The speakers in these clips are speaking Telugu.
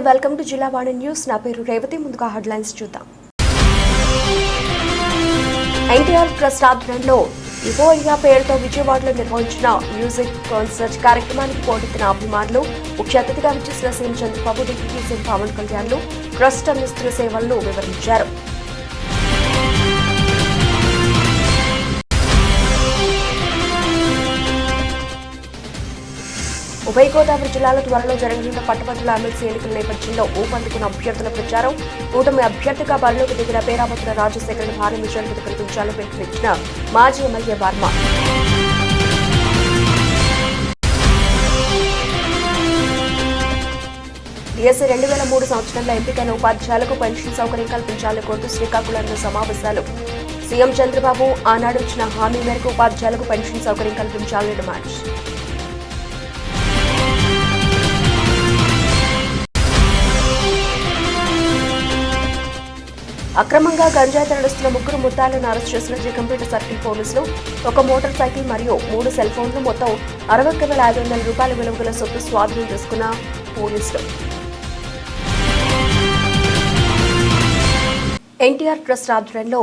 వెల్కమ్ టు జిల్లా వాణి న్యూస్. నా పేరు రేవతి. ముందుగా హెడ్లైన్స్ చూద్దాం. ఎన్టీఆర్ ట్రస్ట్ ఆధ్వర్యంలో యువోరియా పేరుతో విజయవాడలో నిర్వహించిన మ్యూజిక్ కాన్సర్ట్ కార్యక్రమానికి పోటెత్తిన అభిమానులు, ముఖ్య అతిథిగా విచ్చేసిన CM Chandrababu, deputy CM Pawan కళ్యాణ్లు ట్రస్ట్ అందిస్తున్న సేవలను వివరించారు. ఉభయ గోదావరి జిల్లాల త్వరలో జరగనున్న పట్టభద్రుల ఎమ్మెల్సీ ఎన్నికల నేపథ్యంలో ఊపందుకున్న అభ్యర్థుల ప్రచారం. కూటమి అభ్యర్థిగా బరిలోకి దిగిన పేరాభద్ర రాజశేఖరన్ భారీ మెజారిటీతో కల్పించాలని పిలుపునిచ్చిన మాజీ ఎమ్మెల్యే వర్మ. డిఎస్సీ 2003 సంవత్సరంలో ఎంపికైన ఉపాధ్యాయులకు పెన్షన్ సౌకర్యం కల్పించాలని కోరుతూ శ్రీకాకుళంలో సమావేశాలు. సీఎం చంద్రబాబు ఆనాడు ఇచ్చిన హామీ మేరకు ఉపాధ్యాయులకు పెన్షన్ సౌకర్యం కల్పించాలని డిమాండ్. అక్రమంగా గంజాయి తరలిస్తున్న 3 ముద్దాయిలను అరెస్ట్ చేసిన జగంపేట సర్కిల్ పోలీసులు. ఒక మోటార్ సైకిల్ మరియు 3 సెల్ ఫోన్లు, మొత్తం 61,500 రూపాయల విలువ గల సొత్తు స్వాధీనం చేసుకున్న పోలీసులు. ఎన్టీఆర్ ట్రస్ట్ ఆధ్వర్యంలో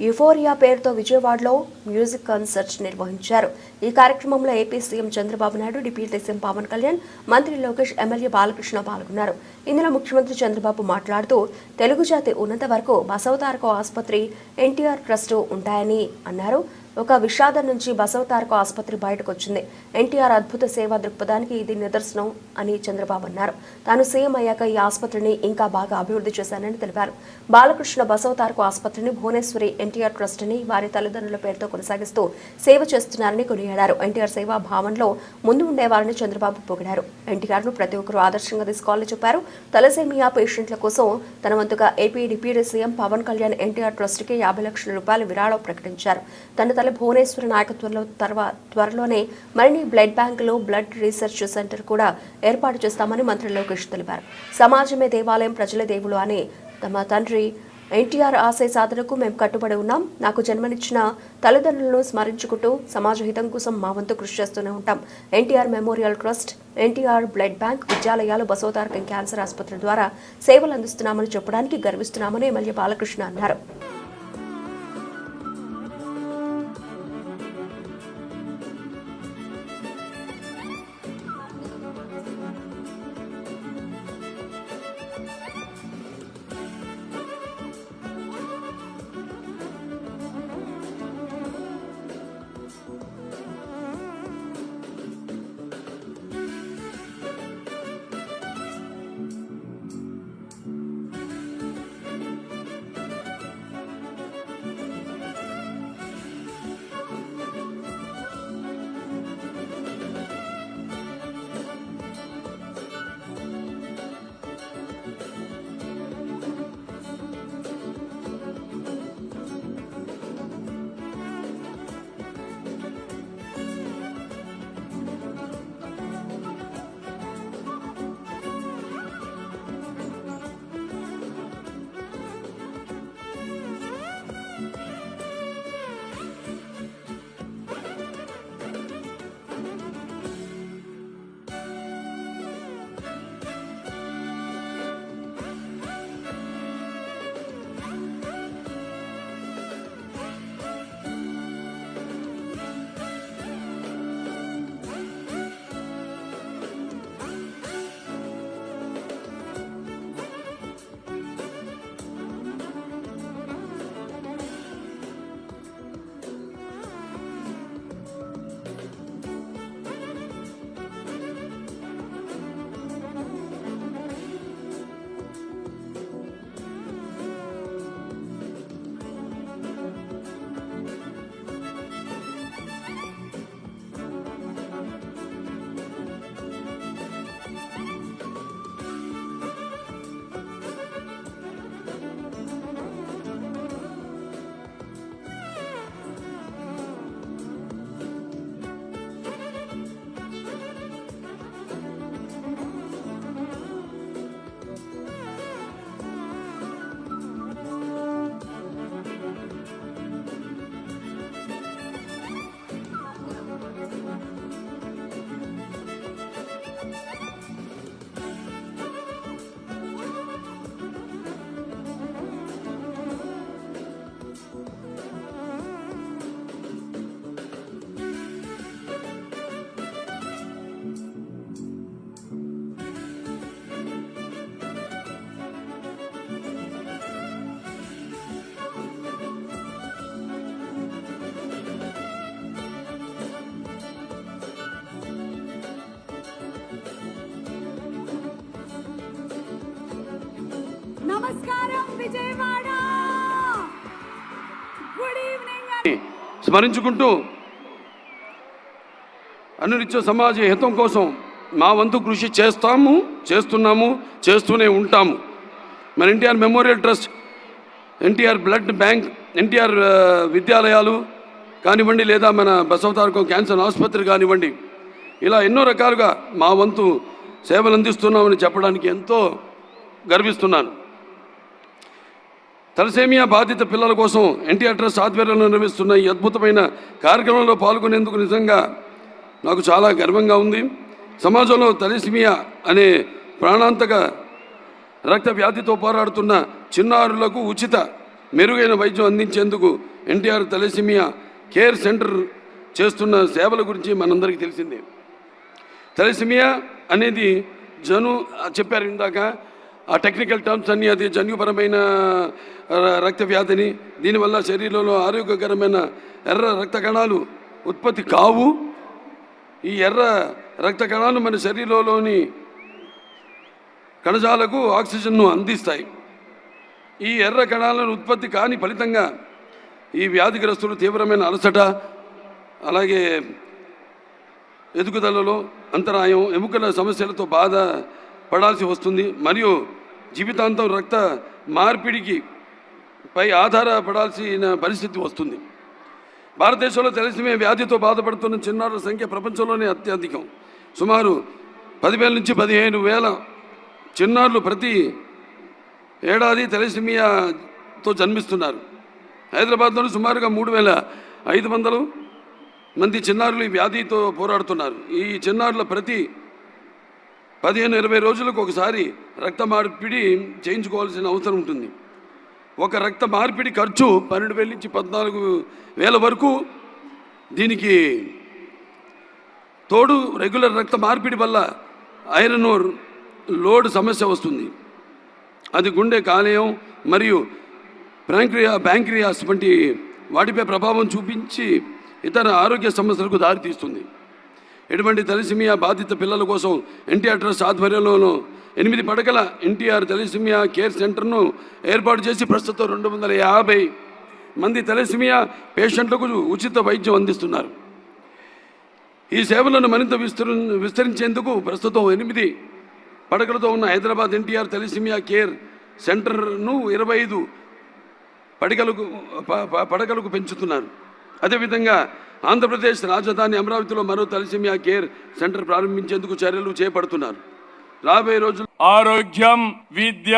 యుఫోరియా పేరుతో విజయవాడలో మ్యూజిక్ కాన్సర్ట్ నిర్వహించారు. ఈ కార్యక్రమంలో AP CM Chandrababu Naidu, deputy CM Pawan Kalyan, మంత్రి లోకేష్, ఎమ్మెల్యే బాలకృష్ణ పాల్గొన్నారు. ఇందులో ముఖ్యమంత్రి చంద్రబాబు మాట్లాడుతూ తెలుగు జాతి ఉన్నంత వరకు బసవతారక ఆసుపత్రి, ఎన్టీఆర్ ట్రస్ట్ ఉంటాయని అన్నారు. ఒక విషాదం నుంచి బసవతారక ఆసుపత్రి బయటకు వచ్చింది. ఎన్టీఆర్ అద్భుత సేవా దృక్పథానికి ఇది నిదర్శనం అని చంద్రబాబు అన్నారు. తాను సీఎం అయ్యాక ఈ ఆసుపత్రిని ఇంకా బాగా అభివృద్ధి చేశానని తెలిపారు. బాలకృష్ణ బసవతారక ఆసుపత్రిని భువనేశ్వరి ఎన్టీఆర్ ట్రస్ట్ ని వారి తల్లిదండ్రుల పేరుతో కొనసాగిస్తూ సేవ చేస్తున్నారని కొనియాడారు. ఎన్టీఆర్ సేవా భావనలో ముందు ఉండేవారని చంద్రబాబు పొగిడారు. ఎన్టీఆర్ ను ప్రతి ఒక్కరూ ఆదర్శంగా తీసుకోవాలని చెప్పారు. తలసేమియా పేషెంట్ల కోసం తన వంతుగా AP deputy CM Pawan Kalyan NTR trust కి 50 లక్షల రూపాయల విరాళం ప్రకటించారు. తన తల్లి భువనేశ్వరి నాయకత్వంలో త్వరలోనే మరిన్ని బ్లడ్ బ్యాంకులు, బ్లడ్ రీసెర్చ్ సెంటర్ కూడా ఏర్పాటు చేస్తామని మంత్రి లోకేష్ తెలిపారు. సమాజమే దేవాలయం, ప్రజల దేవులు అని తమ తండ్రి ఎన్టీఆర్ ఆశయ సాధనకు మేము కట్టుబడి ఉన్నాం. నాకు జన్మనిచ్చిన తల్లిదండ్రులను స్మరించుకుంటూ సమాజ హితం కోసం మా వంతు కృషి చేస్తూనే ఉంటాం. NTR memorial trust, NTR blood bank, విద్యాలయాలు, బసవతారకం క్యాన్సర్ ఆసుపత్రి ద్వారా సేవలు అందిస్తున్నామని చెప్పడానికి గర్విస్తున్నామని ఎమ్మెల్యే బాలకృష్ణ అన్నారు. నమస్కారం విజయవాడ. Good evening. స్మరించుకుంటూ అనునిత్య సమాజ హితం కోసం మా వంతు కృషి చేస్తున్నాము, చేస్తూనే ఉంటాము. మన NTR memorial trust, NTR blood bank, NTR విద్యాలయాలు కానివ్వండి, లేదా మన బసవతారకం క్యాన్సర్ ఆసుపత్రి కానివ్వండి, ఇలా ఎన్నో రకాలుగా మా వంతు సేవలు అందిస్తున్నామని చెప్పడానికి ఎంతో గర్విస్తున్నాను. తలసేమియా బాధిత పిల్లల కోసం ఎన్టీఆర్ ట్రస్ట్ ఆధ్వర్యంలో నిర్వహిస్తున్న ఈ అద్భుతమైన కార్యక్రమంలో పాల్గొనేందుకు నిజంగా నాకు చాలా గర్వంగా ఉంది. సమాజంలో తలసేమియా అనే ప్రాణాంతక రక్త వ్యాధితో పోరాడుతున్న చిన్నారులకు ఉచిత మెరుగైన వైద్యం అందించేందుకు ఎన్టీఆర్ తలసేమియా కేర్ సెంటర్ చేస్తున్న సేవల గురించి మనందరికీ తెలిసిందే. తలసేమియా అనేది చెప్పారు ఇందాక, ఆ టెక్నికల్ టర్మ్స్ అన్నీ, అది జన్యుపరమైన రక్త వ్యాధిని, దీనివల్ల శరీరంలో ఆరోగ్యకరమైన ఎర్ర రక్త కణాలు ఉత్పత్తి కావు. ఈ ఎర్ర రక్త కణాలు మన శరీరంలోని కణజాలకు ఆక్సిజన్ను అందిస్తాయి. ఈ ఎర్ర కణాలను ఉత్పత్తి కాని ఫలితంగా ఈ వ్యాధిగ్రస్తులు తీవ్రమైన అలసట, అలాగే ఎదుగుదలలో అంతరాయం, ఎముకల సమస్యలతో బాధ పడాల్సి వస్తుంది. మరియు జీవితాంతం రక్త మార్పిడికి పై ఆధారపడాల్సిన పరిస్థితి వస్తుంది. భారతదేశంలో తలసేమియా వ్యాధితో బాధపడుతున్న చిన్నారుల సంఖ్య ప్రపంచంలోనే అత్యధికం. సుమారు 10,000 నుంచి 15,000 చిన్నారులు ప్రతి ఏడాది తలసేమియాతో జన్మిస్తున్నారు. హైదరాబాద్లో సుమారుగా 3,500 మంది చిన్నారులు ఈ వ్యాధితో పోరాడుతున్నారు. ఈ చిన్నారుల ప్రతి 15-20 రోజులకు ఒకసారి రక్త మార్పిడి చేయించుకోవాల్సిన అవసరం ఉంటుంది. ఒక రక్త మార్పిడి ఖర్చు 12,000 నుంచి 14,000 వరకు. దీనికి తోడు రెగ్యులర్ రక్త మార్పిడి వల్ల ఐరన్ లోడ్ సమస్య వస్తుంది. అది గుండె, కాలేయం మరియు ప్యాంక్రియాస్ వంటి వాటిపై ప్రభావం చూపించి ఇతర ఆరోగ్య సమస్యలకు దారితీస్తుంది. ఎటువంటి తలసేమియా బాధిత పిల్లల కోసం ఎన్టీఆర్ ట్రస్ట్ ఆధ్వర్యంలో 8 పడకల ఎన్టీఆర్ తలసేమియా కేర్ సెంటర్ను ఏర్పాటు చేసి ప్రస్తుతం 250 మంది తలసేమియా పేషెంట్లకు ఉచిత వైద్యం అందిస్తున్నారు. ఈ సేవలను మరింత విస్తరించేందుకు ప్రస్తుతం 8 పడకలతో ఉన్న హైదరాబాద్ ఎన్టీఆర్ తలసేమియా కేర్ సెంటర్ను 25 పడకలకు పెంచుతున్నారు. అదేవిధంగా ఆంధ్రప్రదేశ్ రాజధాని అమరావతిలో మరో తలసేమియా కేర్ సెంటర్ ప్రారంభించేందుకు చర్యలు చేపడుతున్నారు. రాబోయే రోజులు ఆరోగ్యం, విద్య,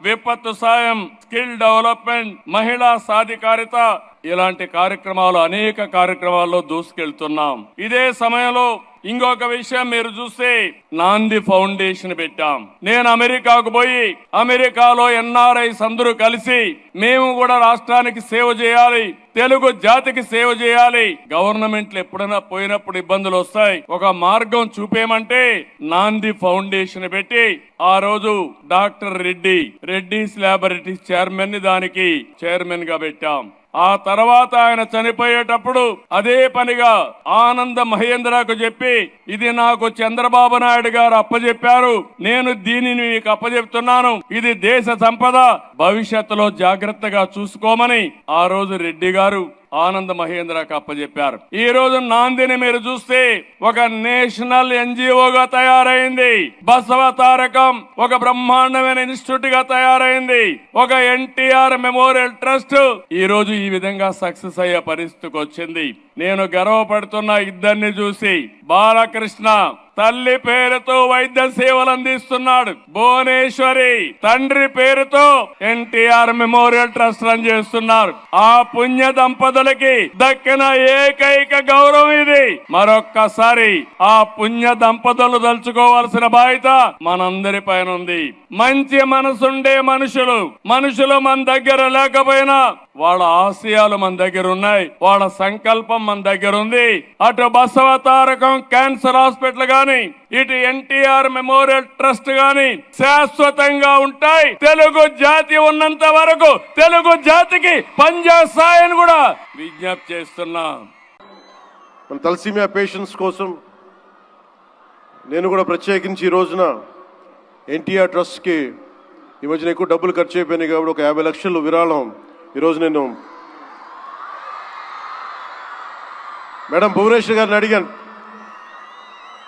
విపత్తు సాయం, స్కిల్ డెవలప్మెంట్, మహిళా సాధికారిత ఇలాంటి కార్యక్రమాలు అనేక కార్యక్రమాల్లో దూసుకెళ్తున్నాం. ఇదే సమయంలో ఇంకొక విషయం మీరు చూస్తే నాంది ఫౌండేషన్ పెట్టాం. నేను అమెరికాకు పోయి అమెరికాలో ఎన్ఆర్ఐస్ అందరూ కలిసి మేము కూడా రాష్ట్రానికి సేవ చేయాలి, తెలుగు జాతికి సేవ చేయాలి. గవర్నమెంట్లు ఎప్పుడైనా పోయినప్పుడు ఇబ్బందులు వస్తాయి, ఒక మార్గం చూపేమంటే నాంది ఫౌండేషన్ పెట్టి ఆ రోజు డాక్టర్ రెడ్డిస్ ల్యాబొరేటరీస్ చైర్మన్ ని దానికి చైర్మన్ గా పెట్టాం. ఆ తర్వాత ఆయన చనిపోయేటప్పుడు అదే పనిగా ఆనంద మహేంద్రకు చెప్పి, ఇది నాకు చంద్రబాబు నాయుడు గారు అప్పచెప్పారు, నేను దీనిని మీకు అప్పచెప్తున్నాను, ఇది దేశ సంపద, భవిష్యత్తులో జాగ్రత్తగా చూసుకోమని ఆ రోజు రెడ్డి గారు ఆనంద మహేంద్రకు అప్పచెప్పారు. ఈ రోజు నాందిని మీరు చూస్తే ఒక నేషనల్ ఎన్జిఓగా తయారైంది. బసవ తారకం ఒక బ్రహ్మాండమైన ఇన్స్టిట్యూట్ గా తయారైంది. ఒక ఎన్టీఆర్ మెమోరియల్ ట్రస్ట్ ఈ రోజు ఈ విధంగా సక్సెస్ అయ్యే పరిస్థితికి వచ్చింది. నేను గర్వపడుతున్న ఇద్దరిని చూసి. బాలకృష్ణ తల్లి పేరుతో వైద్య సేవలు అందిస్తున్నాడు, భువనేశ్వరి తండ్రి పేరుతో ఎన్టీఆర్ మెమోరియల్ ట్రస్ట్ రన్ చేస్తున్నారు. ఆ పుణ్య దంపతులకి దక్కిన ఏకైక గౌరవం ఇది. మరొక్కసారి ఆ పుణ్య దంపతులు తలుచుకోవాల్సిన బాధ్యత మనందరి పైన ఉంది. మంచి మనసుండే మనుషులు మన దగ్గర లేకపోయినా వాళ్ళ ఆశయాలు మన దగ్గర ఉన్నాయి, వాళ్ళ సంకల్పం మన దగ్గర ఉంది. అటు బసవ తారకం క్యాన్సర్ హాస్పిటల్ గాని, ఇటు ఎన్టీఆర్ మెమోరియల్ ట్రస్ట్ గాని శాశ్వతంగా ఉంటాయి. తెలుగు జాతి ఉన్నంత వరకు తెలుగు జాతికి పనిచేస్తాయని కూడా విజ్ఞప్తి చేస్తున్నా. మన తలసేమియా పేషెంట్స్ కోసం నేను కూడా ప్రత్యేకించి ఈ రోజున ఎన్టీఆర్ ట్రస్ట్కి ఈ మధ్యన ఎక్కువ డబ్బులు ఖర్చు అయిపోయినాయి కాబట్టి ఒక 50 లక్షలు విరాళం ఈరోజు నేను మేడం భువనేశ్వర్ గారిని అడిగాను.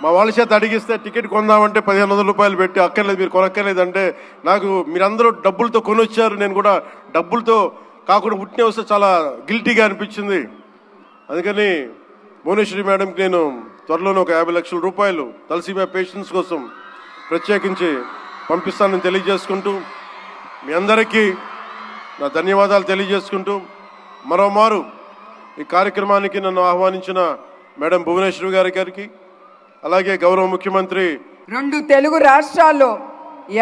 మా వాళ్ళ చేత అడిగిస్తే టికెట్ కొందామంటే 1500 రూపాయలు పెట్టి అక్కర్లేదు, మీరు కొనక్కర్లేదంటే నాకు మీరందరూ డబ్బులతో కొనొచ్చారు, నేను కూడా డబ్బులతో కాకుండా పుట్టిన వస్తే చాలా గిల్టీగా అనిపించింది. అందుకని భువనేశ్వరి మేడంకి నేను త్వరలోనే ఒక 50 లక్షల రూపాయలు తలసీమియా పేషెంట్స్ కోసం ప్రత్యేకించి పంపిస్తానని తెలియజేసుకుంటూ మీ అందరికీ నా ధన్యవాదాలు తెలియజేసుకుంటూ మరోమారు ఈ కార్యక్రమానికి నన్ను ఆహ్వానించిన మేడం భువనేశ్వరి గారికి అలాగే గౌరవ ముఖ్యమంత్రి 2 తెలుగు రాష్ట్రాల్లో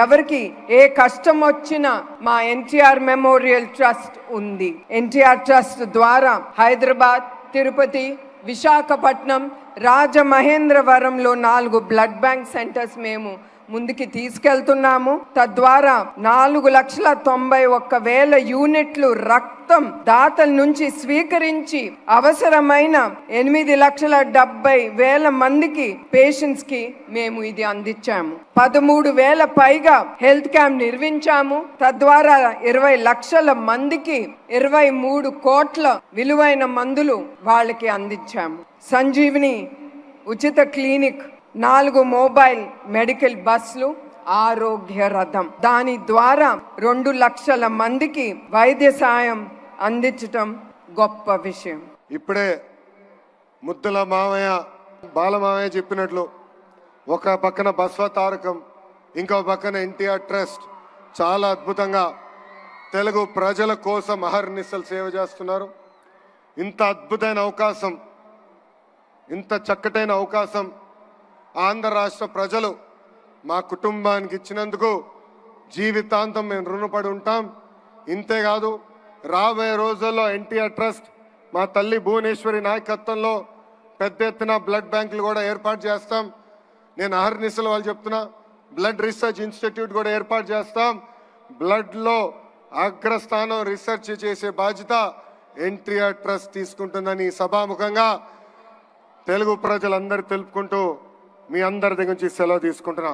ఎవరికి ఏ కష్టం వచ్చినా మా ఎన్టీఆర్ మెమోరియల్ ట్రస్ట్ ఉంది. ఎన్టీఆర్ ట్రస్ట్ ద్వారా హైదరాబాద్, తిరుపతి, విశాఖపట్నం, రాజమహేంద్రవరంలో 4 బ్లడ్ బ్యాంక్ సెంటర్స్ మేము ముందుకి తీసుకెళ్తున్నాము. తద్వారా 4,91,000 యూనిట్లు రక్తం దాతల నుంచి స్వీకరించి అవసరమైన 8,70,000 మందికి పేషెంట్స్ కి మేము ఇది అందించాము. 13,000 పైగా హెల్త్ క్యాంప్ నిర్మించాము. తద్వారా 20 లక్షల మందికి 23 కోట్ల విలువైన మందులు వాళ్ళకి అందించాము. సంజీవిని ఉచిత క్లినిక్, 4 మొబైల్ మెడికల్ బస్సులు, ఆరోగ్య రథం, దాని ద్వారా 2 లక్షల మందికి వైద్య సాయం అందించటం గొప్ప విషయం. ఇప్పుడే ముద్దుల మామయ్య, బాలమామయ్య చెప్పినట్లు ఒక పక్కన బస్వ తారకం, ఇంకో పక్కన ఎన్టీఆర్ ట్రస్ట్ చాలా అద్భుతంగా తెలుగు ప్రజల కోసం అహర్నిశలు సేవ చేస్తున్నారు. ఇంత అద్భుతమైన అవకాశం, ఇంత చక్కటైన అవకాశం ఆంధ్ర రాష్ట్ర ప్రజలు మా కుటుంబానికి ఇచ్చినందుకు జీవితాంతం మేము రుణపడి ఉంటాం. ఇంతేకాదు రాబోయే రోజుల్లో ఎన్టీఆర్ ట్రస్ట్ మా తల్లి భువనేశ్వరి నాయకత్వంలో పెద్ద ఎత్తున బ్లడ్ బ్యాంకులు కూడా ఏర్పాటు చేస్తాం. నేను అహర్నిశలు వాళ్ళు చెప్తున్నా, బ్లడ్ రీసెర్చ్ ఇన్స్టిట్యూట్ కూడా ఏర్పాటు చేస్తాం. బ్లడ్లో అగ్రస్థానం రీసెర్చ్ చేసే బాధ్యత ఎన్టీఆర్ ట్రస్ట్ తీసుకుంటుందని సభాముఖంగా తెలుగు ప్రజలందరూ తెలుపుకుంటూ మీ అందరి దగ్గర నుంచి సెలవు తీసుకుంటున్నా.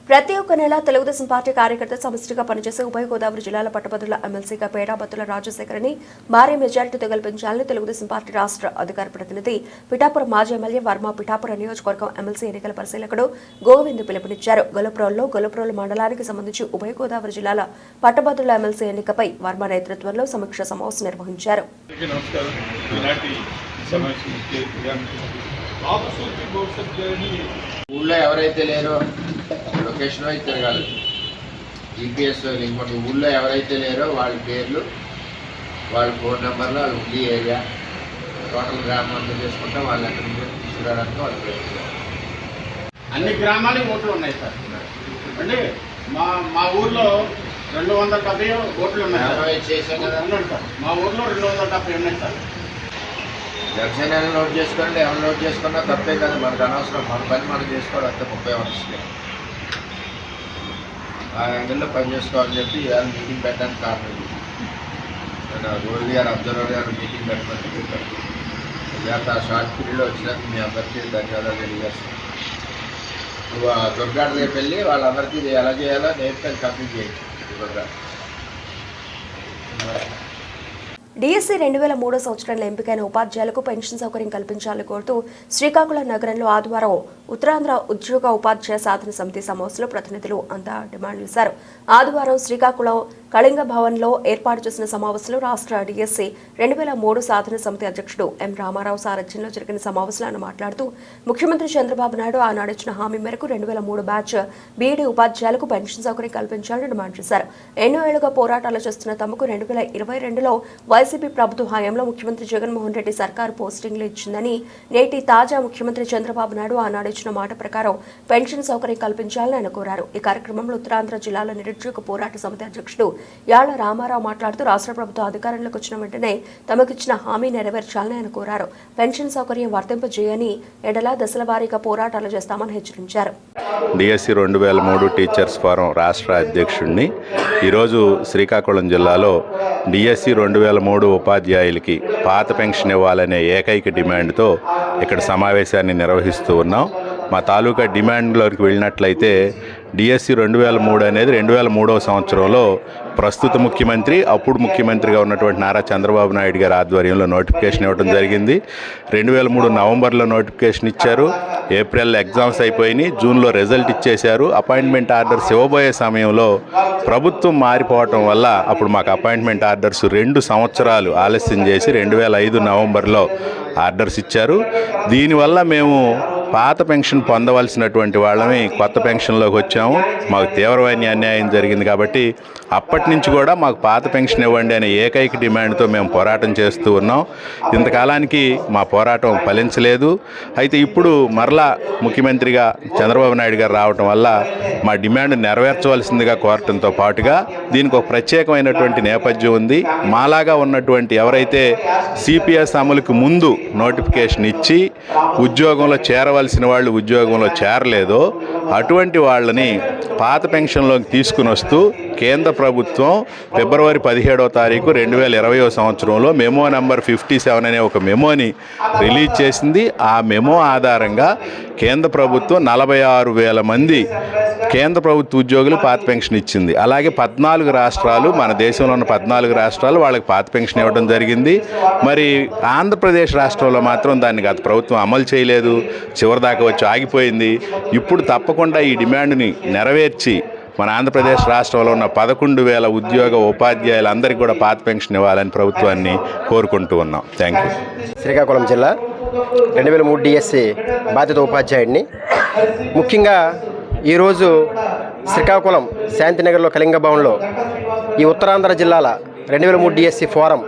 ప్రతి ఒక్క నెల తెలుగుదేశం పార్టీ కార్యకర్త సమిష్టిగా పనిచేసే ఉభయ గోదావరి జిల్లాల పట్టభద్రుల ఎమ్మెల్సీగా పేరాబత్తుల రాజశేఖరని భారీ మెజారిటీతో గెలిపించాలని తెలుగుదేశం పార్టీ రాష్ట్ర అధికార ప్రతినిధి పిఠాపురం మాజీ ఎమ్మెల్యే వర్మ పిఠాపురం నియోజకవర్గం ఎమ్మెల్సీ ఎన్నికల పరిశీలకుడు గోవింద్ పిలుపునిచ్చారు. గొల్లప్రోలు మండలానికి సంబంధించి ఉభయ గోదావరి జిల్లాల పట్టభద్రుల ఎమ్మెల్సీ ఎన్నికపై వర్మ నేతృత్వంలో సమీక్ష సమావేశం నిర్వహించారు. ఊళ్ళో ఎవరైతే లేరో లొకేషన్ అయితే తిరగాలి, జీపీఎస్ లింక్ ఉంటుంది. ఊళ్ళో ఎవరైతే లేరో వాళ్ళ పేర్లు, వాళ్ళ ఫోన్ నెంబర్లు, వాళ్ళ ఉండి ఏరియా, టోటల్ గ్రామం అంతా చేసుకుంటే వాళ్ళు ఎక్కడి నుంచి తీసుకురావడానికి వాళ్ళు ప్రయత్నిస్తారు. అన్ని గ్రామాలకు ఓట్లు ఉన్నాయి సార్. అంటే మా ఊర్లో 270 ఓట్లు ఉన్నాయి. చేసాం కదా సార్, మా ఊర్లో 270 ఉన్నాయి సార్. జంక్షన్ నోట్ చేసుకోండి, ఎవరు నోట్ చేసుకున్నా తప్పే కదా, మనకు అనవసరం. మన పని మనం చేసుకోవడం అంతే 30 వస్తుంది. ఆ యాంగిల్లో పని చేసుకోవాలని చెప్పి ఇవాళ మీటింగ్ పెట్టడానికి కారణం. రోడ్డు గారు, అబ్జర్వర్ గారు మీటింగ్ పెట్టమని చెప్పారు. ఇవాళ షార్ట్ పీరియడ్లో వచ్చినందుకు మీ అందరికీ ధన్యవాదాలు తెలియజేస్తాను. నువ్వు ఆ దుర్గాడ రేపు వెళ్ళి వాళ్ళందరికీ ఎలా చేయాలో నేర్చుకొని కంప్లీట్ చేయొచ్చు. దుర్గా డిఎస్సీ 2003 సంవత్సరంలో ఎంపికైన ఉపాధ్యాయులకు పెన్షన్ సౌకర్యం కల్పించాలని కోరుతూ శ్రీకాకుళం నగరంలో ఆదివారం ఉత్తరాంధ్ర ఉద్యోగ ఉపాధ్యాయ సాధన సమితి సమావేశంలో ప్రతినిధులు అంతా డిమాండ్ చేశారు. ఆదివారం శ్రీకాకుళం కళింగ భవన్లో ఏర్పాటు చేసిన సమావేశంలో రాష్ట్ర డిఎస్సీ 2003 సాధన సమితి అధ్యక్షుడు ఎం రామారావు సారథ్యంలో జరిగిన సమావేశంలో ఆయన మాట్లాడుతూ ముఖ్యమంత్రి చంద్రబాబు నాయుడు ఆనాడిచ్చిన హామీ మేరకు 2003 బ్యాచ్ బీఈడీ ఉపాధ్యాయులకు పెన్షన్ సౌకర్యం కల్పించాలని డిమాండ్ చేశారు. ఎన్నో ఏళ్లుగా పోరాటాలు చేస్తున్న తమకు 2022లో వైసీపీ ప్రభుత్వ హయాంలో ముఖ్యమంత్రి జగన్మోహన్ రెడ్డి సర్కారు పోస్టింగ్లు ఇచ్చిందని, నేటి తాజా ముఖ్యమంత్రి చంద్రబాబు నాయుడు ఆనాడు ఇచ్చిన మాట ప్రకారం పెన్షన్ సౌకర్యం కల్పించాలని ఆయన కోరారు. ఈ కార్యక్రమంలో ఉత్తరాంధ్ర జిల్లాల నిరుద్యోగ పోరాట సమితి అధ్యక్షుడు యాళ్ల రామారావు మాట్లాడుతూ రాష్ట్ర ప్రభుత్వం అధికారంలోకి వచ్చిన వెంటనే తమకిచ్చిన హామీ నెరవేర్చాలని ఆయన కోరారు. పెన్షన్ సౌకర్యం వర్తింపజేయని ఎడల దశల వారీగా పోరాటాలు చేస్తామని హెచ్చరించారు. డిఎస్సీ 2003 టీచర్స్ ఫోరం రాష్ట్ర అధ్యక్షుడిని ఈరోజు శ్రీకాకుళం జిల్లాలో డిఎస్సీ 2003 ఉపాధ్యాయులకి పాత పెన్షన్ ఇవ్వాలనే ఏకైక డిమాండ్తో ఇక్కడ సమావేశాన్ని నిర్వహిస్తూ ఉన్నాం. మా తాలూకా డిమాండ్లోకి వెళ్ళినట్లయితే డిఎస్సి 2003 అనేది 2003వ సంవత్సరంలో ప్రస్తుత ముఖ్యమంత్రి, అప్పుడు ముఖ్యమంత్రిగా ఉన్నటువంటి నారా చంద్రబాబు నాయుడు గారి ఆధ్వర్యంలో నోటిఫికేషన్ ఇవ్వడం జరిగింది. 2003 నవంబర్లో నోటిఫికేషన్ ఇచ్చారు. ఏప్రిల్లో ఎగ్జామ్స్ అయిపోయినాయి, జూన్లో రిజల్ట్ ఇచ్చేశారు. అపాయింట్మెంట్ ఆర్డర్స్ ఇవ్వబోయే సమయంలో ప్రభుత్వం మారిపోవటం వల్ల అప్పుడు మాకు అపాయింట్మెంట్ ఆర్డర్స్ 2 సంవత్సరాలు ఆలస్యం చేసి 2005 నవంబర్లో ఆర్డర్స్ ఇచ్చారు. దీనివల్ల మేము పాత పెన్షన్ పొందవలసినటువంటి వాళ్ళని కొత్త పెన్షన్లోకి వచ్చాము. మాకు తీవ్రమైన అన్యాయం జరిగింది కాబట్టి అప్పటి నుంచి కూడా మాకు పాత పెన్షన్ ఇవ్వండి అనే ఏకైక డిమాండ్తో మేము పోరాటం చేస్తూ ఉన్నాం. ఇంతకాలానికి మా పోరాటం ఫలించలేదు. అయితే ఇప్పుడు మరలా ముఖ్యమంత్రిగా చంద్రబాబు నాయుడు గారు రావటం వల్ల మా డిమాండ్ నెరవేర్చవలసిందిగా కోరటంతో పాటుగా దీనికి ఒక ప్రత్యేకమైనటువంటి నేపథ్యం ఉంది. మాలాగా ఉన్నటువంటి ఎవరైతే సిపిఎస్ అమలుకు ముందు నోటిఫికేషన్ ఇచ్చి ఉద్యోగంలో చేరవలసిన వాళ్ళు ఉద్యోగంలో చేరలేదో అటువంటి వాళ్ళని పాత పెన్షన్లోకి తీసుకుని వస్తూ కేంద్ర ప్రభుత్వం ఫిబ్రవరి 17వ తారీఖు 2020వ సంవత్సరంలో మెమో నెంబర్ 57 అనే ఒక మెమోని రిలీజ్ చేసింది. ఆ మెమో ఆధారంగా కేంద్ర ప్రభుత్వం 46,000 మంది కేంద్ర ప్రభుత్వ ఉద్యోగులు పాత పెన్షన్ ఇచ్చింది. అలాగే 14 రాష్ట్రాలు, మన దేశంలో ఉన్న 14 రాష్ట్రాలు వాళ్ళకి పాత పెన్షన్ ఇవ్వడం జరిగింది. మరి ఆంధ్రప్రదేశ్ రాష్ట్రంలో మాత్రం దాన్ని గత ప్రభుత్వం అమలు చేయలేదు, చివరిదాకా వచ్చి ఆగిపోయింది. ఇప్పుడు తప్పకుండా ఈ డిమాండ్ని నెరవేర్చి మన ఆంధ్రప్రదేశ్ రాష్ట్రంలో ఉన్న 11,000 ఉద్యోగ ఉపాధ్యాయులందరికీ కూడా పాత పెన్షన్ ఇవ్వాలని ప్రభుత్వాన్ని కోరుకుంటూ ఉన్నాం. Thank you. శ్రీకాకుళం జిల్లా 2003 డిఎస్సి బాధ్యత ఉపాధ్యాయుడిని. ముఖ్యంగా ఈరోజు శ్రీకాకుళం శాంతినగర్లో కళింగ భవన్లో ఈ ఉత్తరాంధ్ర జిల్లాల 2003 డిఎస్సి ఫోరం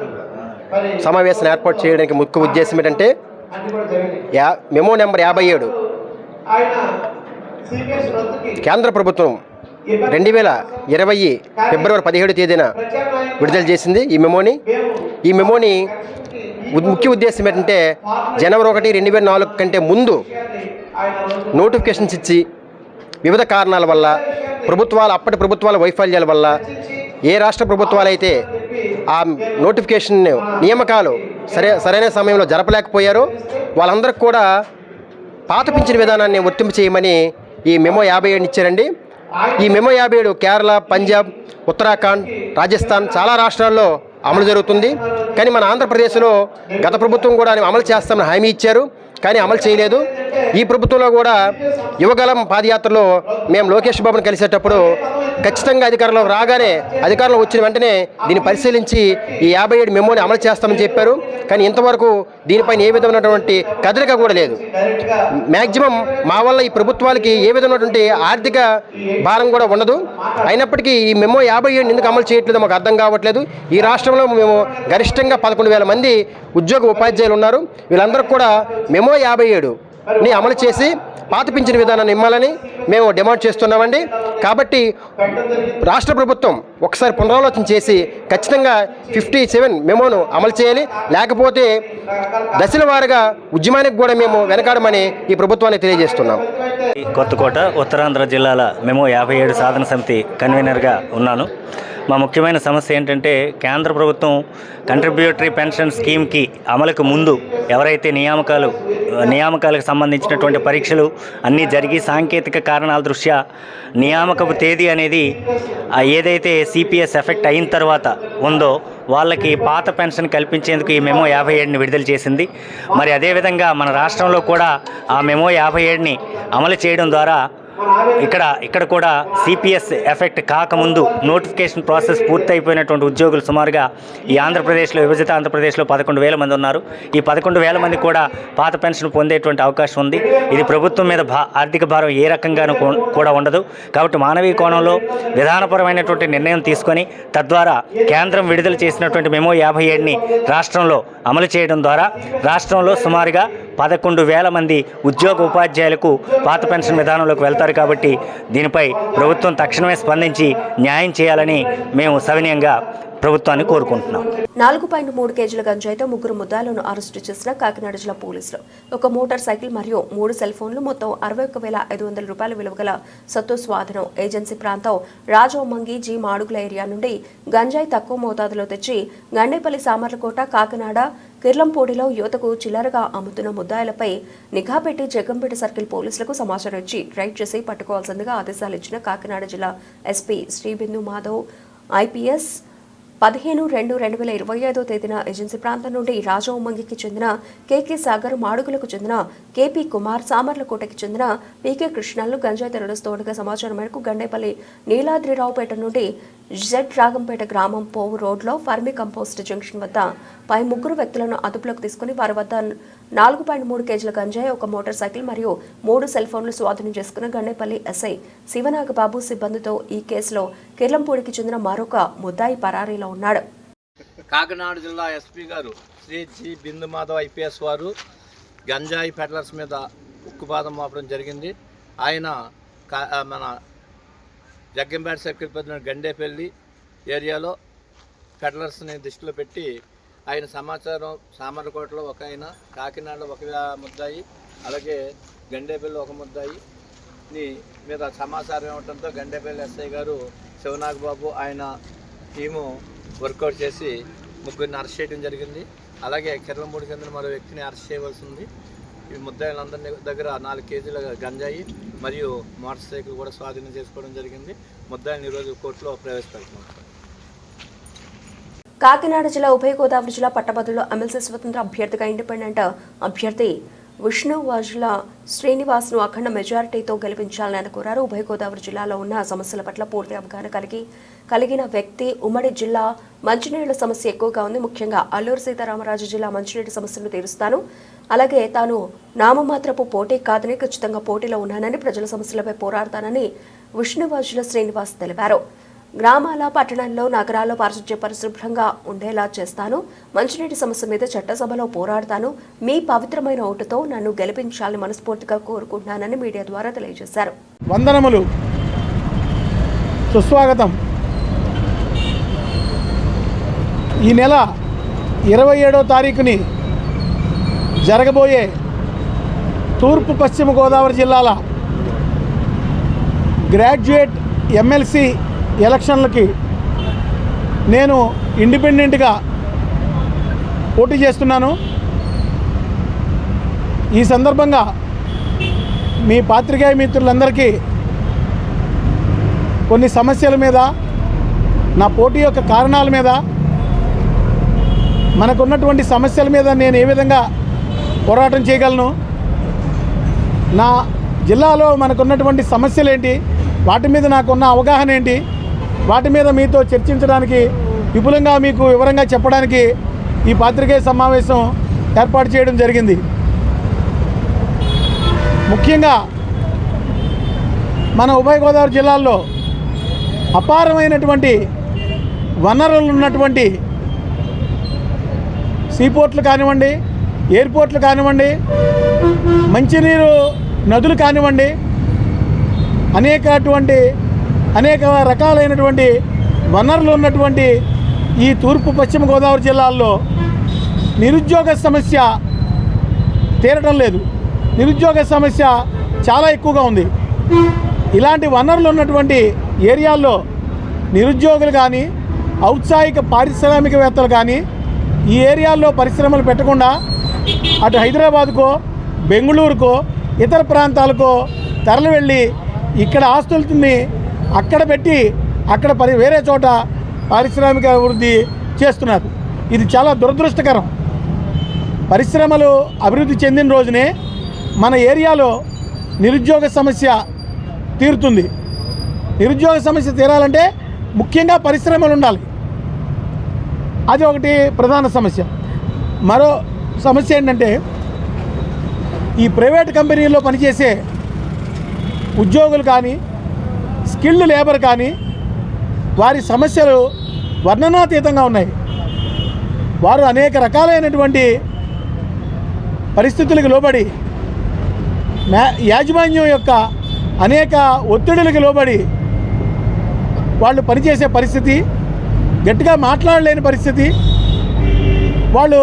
సమావేశాన్ని ఏర్పాటు చేయడానికి ముఖ్య ఉద్దేశం ఏంటంటే మెమో నెంబర్ 57 కేంద్ర ప్రభుత్వం 2020 ఫిబ్రవరి 17వ తేదీన విడుదల చేసింది. ఈ మెమోని ముఖ్య ఉద్దేశం ఏంటంటే జనవరి 1, 2004 కంటే ముందు నోటిఫికేషన్స్ ఇచ్చి వివిధ కారణాల వల్ల అప్పటి ప్రభుత్వాల వైఫల్యాల వల్ల ఏ రాష్ట్ర ప్రభుత్వాలు అయితే ఆ నోటిఫికేషన్ నియామకాలు సరైన సమయంలో జరపలేకపోయారో వాళ్ళందరికీ కూడా పాత పింఛన్ విధానాన్ని వర్తింపు చేయమని ఈ మెమో 57 ఇచ్చారండి. ఈ మెమో 57 కేరళ, పంజాబ్, ఉత్తరాఖండ్, రాజస్థాన్ చాలా రాష్ట్రాల్లో అమలు జరుగుతుంది. కానీ మన ఆంధ్రప్రదేశ్లో గత ప్రభుత్వం కూడా అమలు చేస్తామని హామీ ఇచ్చారు, కానీ అమలు చేయలేదు. ఈ ప్రభుత్వంలో కూడా యువగలం పాదయాత్రలో మేము లోకేష్ బాబుని కలిసేటప్పుడు ఖచ్చితంగా అధికారంలో వచ్చిన వెంటనే దీన్ని పరిశీలించి ఈ 57 మెమోని అమలు చేస్తామని చెప్పారు. కానీ ఇంతవరకు దీనిపైన ఏ విధమైనటువంటి కదలిక కూడా లేదు. మ్యాక్సిమం మా వల్ల ఈ ప్రభుత్వాలకి ఏ విధమైనటువంటి ఆర్థిక భారం కూడా ఉండదు. అయినప్పటికీ ఈ మెమో 57 ఎందుకు అమలు చేయట్లేదు మాకు అర్థం కావట్లేదు. ఈ రాష్ట్రంలో మేము గరిష్టంగా 11,000 మంది ఉద్యోగ ఉపాధ్యాయులు ఉన్నారు. వీళ్ళందరికీ కూడా మెమో 57ని అమలు చేసి పాత పింఛన్ విధానాన్ని ఇవ్వాలని మేము డిమాండ్ చేస్తున్నామండి. కాబట్టి రాష్ట్ర ప్రభుత్వం ఒకసారి పునరాలోచన చేసి ఖచ్చితంగా 57 మెమోను అమలు చేయాలి. లేకపోతే దశల వారీగా ఉద్యమానికి కూడా మేము వెనకాడమని ఈ ప్రభుత్వాన్ని తెలియజేస్తున్నాం. కొత్తకోట ఉత్తరాంధ్ర జిల్లాల మెమో 57 సాధన సమితి కన్వీనర్గా ఉన్నాను. మా ముఖ్యమైన సమస్య ఏంటంటే కేంద్ర ప్రభుత్వం కంట్రిబ్యూటరీ పెన్షన్ స్కీమ్కి అమలుకు ముందు ఎవరైతే నియామకాలకు సంబంధించినటువంటి పరీక్షలు అన్నీ జరిగి సాంకేతిక కారణాల దృష్ట్యా నియామకపు తేదీ అనేది ఏదైతే సిపిఎస్ ఎఫెక్ట్ అయిన తర్వాత ఉందో వాళ్ళకి పాత పెన్షన్ కల్పించేందుకు ఈ మెమో 57ని విడుదల చేసింది. మరి అదేవిధంగా మన రాష్ట్రంలో కూడా ఆ మెమో 57ని అమలు చేయడం ద్వారా ఇక్కడ కూడా సిపిఎస్ ఎఫెక్ట్ కాకముందు నోటిఫికేషన్ ప్రాసెస్ పూర్తయిపోయినటువంటి ఉద్యోగులు సుమారుగా ఈ ఆంధ్రప్రదేశ్లో విభజిత ఆంధ్రప్రదేశ్లో 11,000 మంది ఉన్నారు. ఈ 11,000 మంది కూడా పాత పెన్షన్ పొందేటువంటి అవకాశం ఉంది. ఇది ప్రభుత్వం మీద ఆర్థిక భారం ఏ రకంగానూ కూడా ఉండదు. కాబట్టి మానవీయ కోణంలో విధానపరమైనటువంటి నిర్ణయం తీసుకొని తద్వారా కేంద్రం విడుదల చేసినటువంటి మెమో 57ని రాష్ట్రంలో అమలు చేయడం ద్వారా రాష్ట్రంలో సుమారుగా 11,000 మంది ఉద్యోగ ఉపాధ్యాయులకు పాత పెన్షన్ విధానంలోకి వెళ్తారు. కాబట్టి దీనిపై ప్రభుత్వం తక్షణమే స్పందించి న్యాయం చేయాలని మేము సవినయంగా ప్రభుత్వాన్ని కోరుకుంటున్నాం. 4.3 కేజీల గంజాయితో 3 ముద్దాయిలను అరెస్టు చేసిన కాకినాడ జిల్లా పోలీసులు. ఒక మోటార్ సైకిల్ మరియు 3 సెల్ ఫోన్లు మొత్తం 61,500 రూపాయల విలువగల సొత్తు స్వాధీనం. ఏజెన్సీ ప్రాంతం రాజోమంగి జీ మాడుగుల ఏరియా నుండి గంజాయి తక్కువ మోతాదులో తెచ్చి గండేపల్లి సామర్లకోట, కాకినాడ కిర్లంపూడిలో యువతకు చిల్లరగా అమ్ముతున్న ముద్దాయిలపై నిఘా పెట్టి జగ్గంపేట సర్కిల్ పోలీసులకు సమాచారం ఇచ్చి రైడ్ చేసి పట్టుకోవాల్సిందిగా ఆదేశాలు ఇచ్చిన కాకినాడ జిల్లా ఎస్పీ శ్రీబిందు మాధవ్ ఐపీఎస్ 15/2/2025 తేదీన ఏజెన్సీ ప్రాంతం నుండి రాజవొమ్మంగికి చెందిన కేకే సాగర్, మాడుగులకు చెందిన కేపీ కుమార్, సామర్లకోటకి చెందిన పీకే కృష్ణలు గంజాయి తరలిస్తోండగా సమాచారం మేరకు గండేపల్లి నీలాద్రిరావుపేట నుండి జెడ్ రాగంపేట గ్రామం పోవు రోడ్లో ఫర్మి కంపోస్ట్ జంక్షన్ వద్ద పై ముగ్గురు వ్యక్తులను అదుపులోకి తీసుకుని వారి వద్ద 4.3 కేజీల గంజాయి, ఒక మోటార్ సైకిల్ మరియు 3 సెల్ ఫోన్లు స్వాధీనం చేసుకున్న గండేపల్లి ఎస్ఐ శివనాగబాబు సిబ్బందితో ఈ కేసులో కిర్లంపూడికి చెందిన మరొక ముద్దాయి పరారీలో ఉన్నాడు. కాకినాడ జిల్లా ఎస్పీ గారు శ్రీ జి బిందు మాధవ్ ఐపీఎస్ వారు గంజాయి పెడ్లర్స్ మీద ఉక్కుపాదం మోపడం జరిగింది. ఆయన మన జగ్గంపేట సర్కిల్ పరిధిలో గండేపల్లి ఏరియాలో పెడ్లర్స్ని దృష్టిలో పెట్టి ఆయన సమాచారం సామర్లకోటలో ఒక ఆయన, కాకినాడలో ఒక ముద్దాయి, అలాగే గండేపల్లి ఒక ముద్దాయి మీద సమాచారం ఇవ్వడంతో గండేపల్లి ఎస్ఐ గారు శివనాగబాబు ఆయన టీము వర్కౌట్ చేసి ముగ్గురిని అరెస్ట్ చేయడం జరిగింది. అలాగే కిర్లంపూడి కింద మరో వ్యక్తిని అరెస్ట్ చేయవలసి ఉంది. ఈ ముద్దాయిలందరి దగ్గర 4 కేజీల గంజాయి మరియు మోటార్ సైకిల్ కూడా స్వాధీనం చేసుకోవడం జరిగింది. ముద్దాయిని ఈరోజు కోర్టులో ప్రవేశపెడుతున్నారు. కాకినాడ జిల్లా ఉభయ గోదావరి జిల్లా పట్టభద్రులో ఎమ్మెల్సీ స్వతంత్ర అభ్యర్థిగా ఇండిపెండెంట్ అభ్యర్థి విష్ణువాజుల శ్రీనివాస్ను అఖండ మెజారిటీతో గెలిపించాలని కోరారు. ఉభయ గోదావరి జిల్లాలో ఉన్న సమస్యల పట్ల పూర్తి అవగాహన కలిగిన వ్యక్తి. ఉమ్మడి జిల్లా మంచినీళ్ల సమస్య ఎక్కువగా ఉంది. ముఖ్యంగా అల్లూరు సీతారామరాజు జిల్లా మంచినీటి సమస్యలు తీరుస్తాను. అలాగే తాను నామమాత్రపు పోటీ కాదని, ఖచ్చితంగా పోటీలో ఉన్నానని, ప్రజల సమస్యలపై పోరాడతానని విష్ణువాజుల శ్రీనివాస్ తెలిపారు. గ్రామాల, పట్టణాల్లో, నగరాల్లో పారిశుధ్య పరిశుభ్రంగా ఉండేలా చేస్తాను. మంచినీటి సమస్య మీద చట్టసభలో పోరాడతాను. మీ పవిత్రమైన ఓటుతో నన్ను గెలిపించాలని మనస్ఫూర్తిగా కోరుకుంటున్నానని మీడియా ద్వారా తెలియజేశారు. వందనములు, సుస్వాగతం. ఈ నెల 27వ తారీఖుని జరగబోయే తూర్పు పశ్చిమ గోదావరి జిల్లాల గ్రాడ్యుయేట్ ఎమ్మెల్సీ ఎలక్షన్లకి నేను ఇండిపెండెంట్గా పోటీ చేస్తున్నాను. ఈ సందర్భంగా మీ పాత్రికేయ మిత్రులందరికీ కొన్ని సమస్యల మీద, నా పోటీ యొక్క కారణాల మీద, మనకున్నటువంటి సమస్యల మీద నేను ఏ విధంగా పోరాటం చేయగలను, నా జిల్లాలో మనకున్నటువంటి సమస్యలు ఏంటి, వాటి మీద నాకున్న అవగాహన ఏంటి, వాటి మీద మీతో చర్చించడానికి, విపులంగా మీకు వివరంగా చెప్పడానికి ఈ పాత్రికేయ సమావేశం ఏర్పాటు చేయడం జరిగింది. ముఖ్యంగా మన ఉభయ గోదావరి జిల్లాల్లో అపారమైనటువంటి వనరులు ఉన్నటువంటి సీపోర్ట్లు కానివ్వండి, ఎయిర్పోర్ట్లు కానివ్వండి, మంచినీరు నదులు కానివ్వండి, అనేక రకాలైనటువంటి వనరులు ఉన్నటువంటి ఈ తూర్పు పశ్చిమ గోదావరి జిల్లాల్లో నిరుద్యోగ సమస్య తీరటం లేదు. నిరుద్యోగ సమస్య చాలా ఎక్కువగా ఉంది. ఇలాంటి వనరులు ఉన్నటువంటి ఏరియాల్లో నిరుద్యోగులు కానీ, ఔత్సాహిక పారిశ్రామికవేత్తలు కానీ ఈ ఏరియాల్లో పరిశ్రమలు పెట్టకుండా అటు హైదరాబాద్కో, బెంగళూరుకో, ఇతర ప్రాంతాలకో తరలి వెళ్ళి ఇక్కడ ఆస్తుల్ని అక్కడ పెట్టి అక్కడ వేరే చోట పారిశ్రామిక అభివృద్ధి చేస్తున్నారు. ఇది చాలా దురదృష్టకరం. పరిశ్రమలు అభివృద్ధి చెందిన రోజునే మన ఏరియాలో నిరుద్యోగ సమస్య తీరుతుంది. నిరుద్యోగ సమస్య తీరాలంటే ముఖ్యంగా పరిశ్రమలు ఉండాలి. అది ఒకటి ప్రధాన సమస్య. మరో సమస్య ఏంటంటే ఈ ప్రైవేట్ కంపెనీల్లో పనిచేసే ఉద్యోగులు కానీ, స్కిల్డ్ లేబర్ కానీ, వారి సమస్యలు వర్ణనాతీతంగా ఉన్నాయి. వారు అనేక రకాలైనటువంటి పరిస్థితులకు లోబడి, యాజమాన్యం యొక్క అనేక ఒత్తిడులకు లోబడి వాళ్ళు పనిచేసే పరిస్థితి, గట్టిగా మాట్లాడలేని పరిస్థితి, వాళ్ళు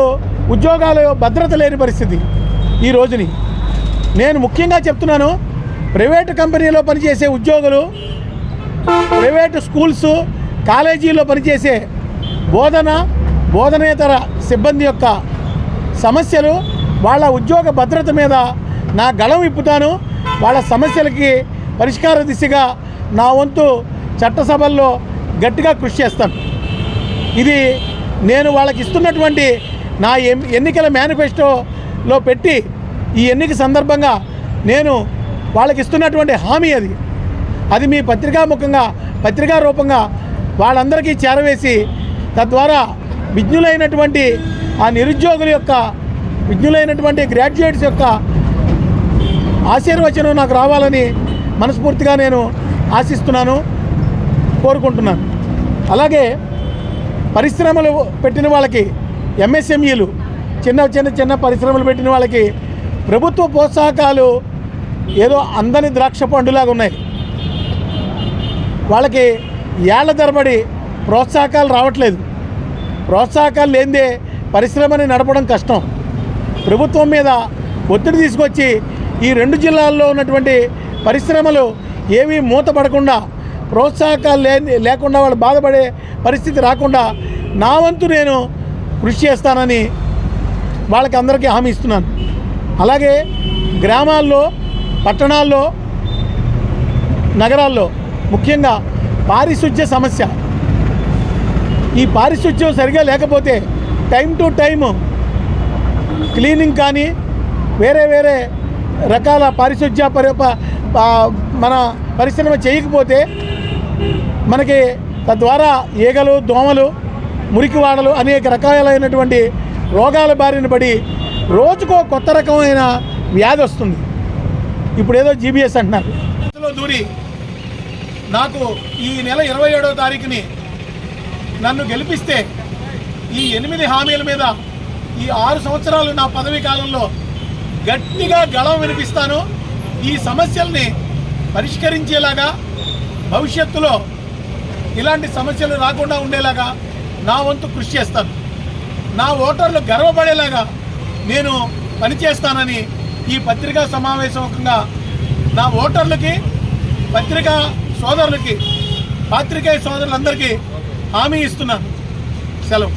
ఉద్యోగాలు భద్రత లేని పరిస్థితి. ఈ రోజుని నేను ముఖ్యంగా చెప్తున్నాను, ప్రైవేటు కంపెనీలో పనిచేసే ఉద్యోగులు, ప్రైవేటు స్కూల్స్, కాలేజీల్లో పనిచేసే బోధనేతర సిబ్బంది యొక్క సమస్యలు, వాళ్ళ ఉద్యోగ భద్రత మీద నా గళం విప్పుతాను. వాళ్ళ సమస్యలకి పరిష్కార దిశగా నా వంతు చట్టసభల్లో గట్టిగా కృషి చేస్తాను. ఇది నేను వాళ్ళకి ఇస్తున్నటువంటి నా ఎన్నికల మేనిఫెస్టోలో పెట్టి ఈ ఎన్నిక సందర్భంగా నేను వాళ్ళకి ఇస్తున్నటువంటి హామీ అది మీ పత్రికా రూపంగా వాళ్ళందరికీ చేరవేసి తద్వారా విజ్ఞులైనటువంటి ఆ నిరుద్యోగుల యొక్క విజ్ఞులైనటువంటి గ్రాడ్యుయేట్స్ యొక్క ఆశీర్వచనం నాకు రావాలని మనస్ఫూర్తిగా నేను ఆశిస్తున్నాను, కోరుకుంటున్నాను. అలాగే పరిశ్రమలు పెట్టిన వాళ్ళకి, ఎంఎస్ఎంఈలు చిన్న పరిశ్రమలు పెట్టిన వాళ్ళకి ప్రభుత్వ ప్రోత్సాహకాలు ఏదో అందని ద్రాక్ష పండులాగా ఉన్నాయి. వాళ్ళకి ఏళ్ల తరబడి ప్రోత్సాహకాలు రావట్లేదు. ప్రోత్సాహకాలు లేనిదే పరిశ్రమని నడపడం కష్టం. ప్రభుత్వం మీద ఒత్తిడి తీసుకొచ్చి ఈ 2 జిల్లాల్లో ఉన్నటువంటి పరిశ్రమలు ఏమీ మూతపడకుండా, ప్రోత్సాహకాలు లేకుండా వాళ్ళు బాధపడే పరిస్థితి రాకుండా నా వంతు నేను కృషి చేస్తానని వాళ్ళకి అందరికీ హామీ ఇస్తున్నాను. అలాగే గ్రామాల్లో, పట్టణాల్లో, నగరాల్లో ముఖ్యంగా పారిశుధ్య సమస్య. ఈ పారిశుధ్యం సరిగా లేకపోతే టైం టు టైము క్లీనింగ్ కానీ వేరే రకాల పారిశుధ్య మన పరిశ్రమ చేయకపోతే మనకి తద్వారా ఈగలు, దోమలు, మురికివాడలు అనేక రకాలైనటువంటి రోగాల బారిన పడి రోజుకో కొత్త రకమైన వ్యాధి వస్తుంది. ఇప్పుడు ఏదో జీబీఎస్ అంటున్నారు. దూరి నాకు ఈ నెల 27వ తారీఖుని నన్ను గెలిపిస్తే ఈ 8 హామీల మీద ఈ 6 సంవత్సరాలు నా పదవీ కాలంలో గట్టిగా గళం వినిపిస్తాను. ఈ సమస్యల్ని పరిష్కరించేలాగా, భవిష్యత్తులో ఇలాంటి సమస్యలు రాకుండా ఉండేలాగా నా వంతు కృషి చేస్తాను. నా ఓటర్లు గర్వపడేలాగా నేను పనిచేస్తానని ఈ పత్రికా సమావేశంగా నా ఓటర్లకి, పత్రికా సోదరులకి, పాత్రికేయ సోదరులందరికీ హామీ ఇస్తున్నాను. సెలవు.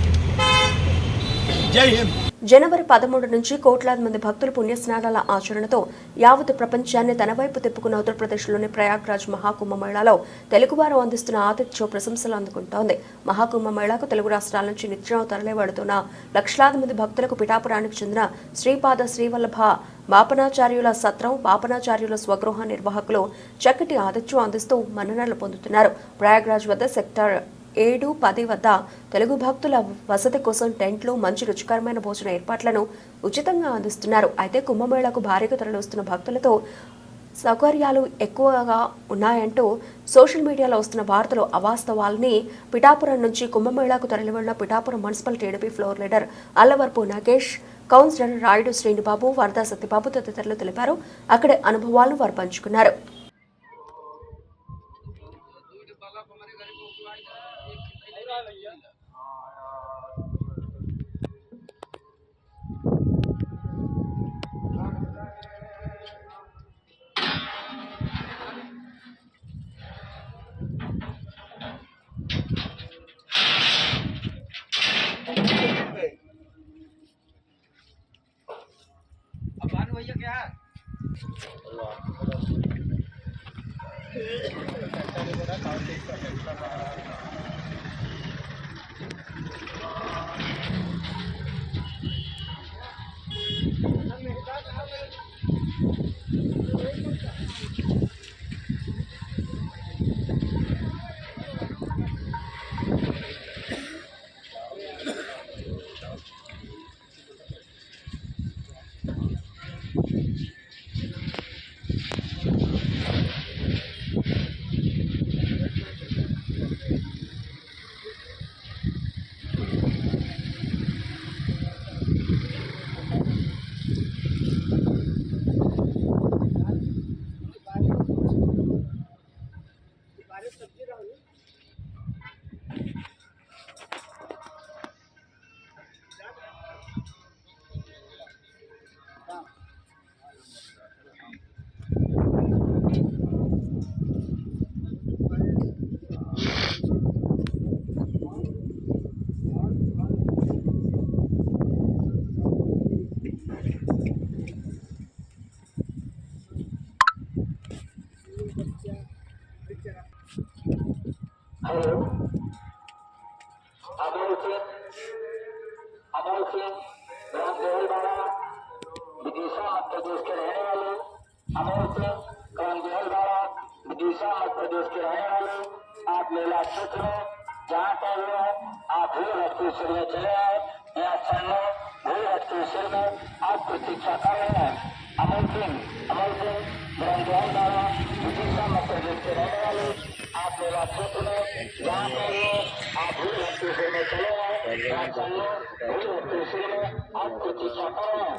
జై హింద్. జనవరి 13 నుంచి కోట్లాది మంది భక్తులు పుణ్యస్నానాల ఆచరణతో యావత్ ప్రపంచాన్ని తన వైపు తిప్పుకున్న ఉత్తరప్రదేశ్లోని ప్రయాగ్రాజ్ మహాకుంభమేళాలో తెలుగువారు అందిస్తున్న ఆతిథ్యం ప్రశంసలు అందుకుంటోంది. మహాకుంభమేళాకు తెలుగు రాష్ట్రాల నుంచి నిత్యం తరలివడుతున్న లక్షలాది మంది భక్తులకు పిఠాపురానికి చెందిన శ్రీపాద శ్రీవల్లభ బాపనాచార్యుల సత్రం, బాపనాచార్యుల స్వగృహ నిర్వాహకులు చక్కటి ఆతిథ్యం అందిస్తూ మన్ననలు పొందుతున్నారు. ప్రయాగ్రాజ్ వద్ద సెక్టార్ 7, 10 వద్ద తెలుగు భక్తుల వసతి కోసం టెంట్లు, మంచి రుచికరమైన భోజన ఏర్పాట్లను ఉచితంగా అందిస్తున్నారు. అయితే కుంభమేళాకు భారీగా తరలివస్తున్న భక్తులతో సౌకర్యాలు ఎక్కువగా ఉన్నాయంటూ సోషల్ మీడియాలో వస్తున్న వార్తలు అవాస్తవాలని పిఠాపురం నుంచి కుంభమేళాకు తరలివెళ్లిన Pithapuram municipal TDP floor leader Allavarapu Nagesh, councillor Rayudu Sreenibabu, Varada Satyababu తదితరులు తెలిపారు. అక్కడి అనుభవాలను వారు పంచుకున్నారు. मध्य प्रदेश के रहने वाले अमर सिंह कौंजलधारा विदिशा मध्य प्रदेश के रहने वाले आप मेला क्षेत्र में जहाँ पर हुए आप भूल रखते सिर में चले आए। यहाँ सामने भूल रखते सिर में आप प्रतीक्षा कर रहे हैं। अमर सिंह कौंजलधारा विदिशा मध्य प्रदेश के रहने वाले आप मेला क्षेत्र में जहाँ पर हुए आप भूल रखते सिर में चले आए। यहाँ सामने भूल रखते सिर में आप प्रतीक्षा कर रहे हैं।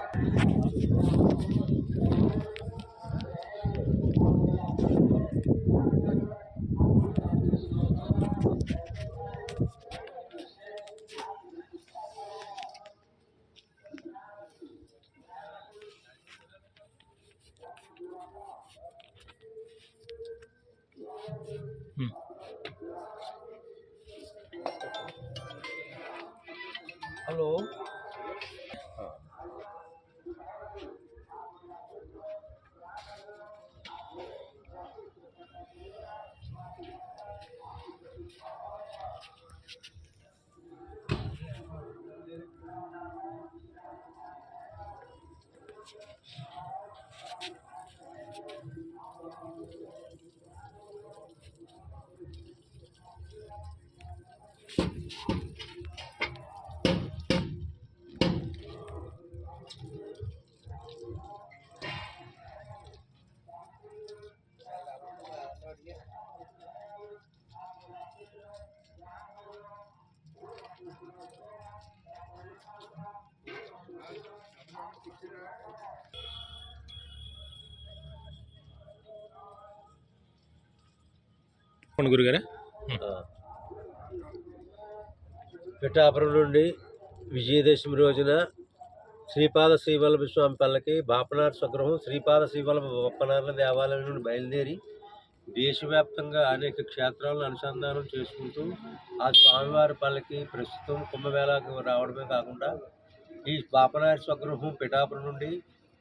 हेलो గురుగారా పిఠాపురం నుండి విజయదశమి రోజున శ్రీపాద శ్రీవల్లభ స్వామి పల్లకి బాపనార్ స్వగృహం శ్రీపాద శ్రీవల్లభ బొప్పనార్ల దేవాలయం నుండి బయలుదేరి దేశవ్యాప్తంగా అనేక క్షేత్రాలను అనుసంధానం చేసుకుంటూ ఆ స్వామివారి పల్లకి ప్రస్తుతం కుంభమేళాకు రావడమే కాకుండా ఈ బాపనార్ స్వగృహం పిఠాపురం నుండి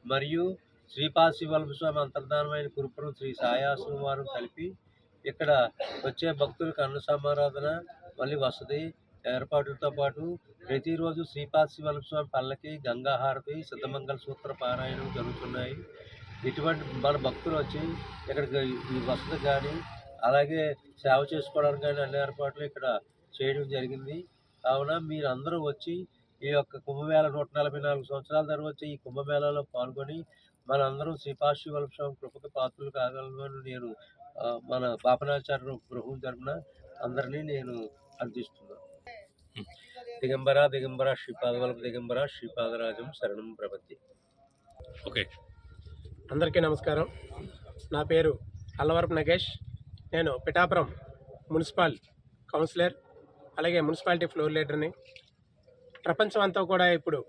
మరియు శ్రీపాద శ్రీవల్లభ స్వామి అంతర్ధానమైన కురుపురం శ్రీ సాయాశ్రమం వారు కలిపి ఇక్కడ వచ్చే భక్తులకు అన్న సమారాధన మళ్ళీ వసతి ఏర్పాట్లతో పాటు ప్రతిరోజు శ్రీపాద శ్రీవల్లభ స్వామి పల్లకి గంగాహారతి సిద్ధమంగళ సూత్ర పారాయణం జరుగుతున్నాయి. ఇటువంటి మన భక్తులు వచ్చి ఇక్కడికి ఈ వసతి కానీ అలాగే సేవ చేసుకోవడానికి కానీ అన్ని ఏర్పాట్లు ఇక్కడ చేయడం జరిగింది. కావున మీరందరూ వచ్చి ఈ యొక్క కుంభమేళ 144 సంవత్సరాల తర్వాత ఈ కుంభమేళాలో పాల్గొని మనందరం శ్రీపాద శ్రీవల్లభ స్వామి కృపకు పాత్రలు కాగలమని నేను మన పాపనాచార్య గృహం తరపున అందరినీ నేను అర్థిస్తున్నాను. దిగంబర దిగంబర శ్రీపాదవల్లభ దిగంబర శ్రీపాదరాజం శరణం ప్రపత్తి. ఓకే, అందరికీ నమస్కారం. నా పేరు అల్లవరపు నగేష్. నేను పిఠాపురం మున్సిపల్ కౌన్సిలర్ అలాగే మున్సిపాలిటీ ఫ్లోర్ లీడర్ని. ప్రపంచం అంతా కూడా ఇప్పుడు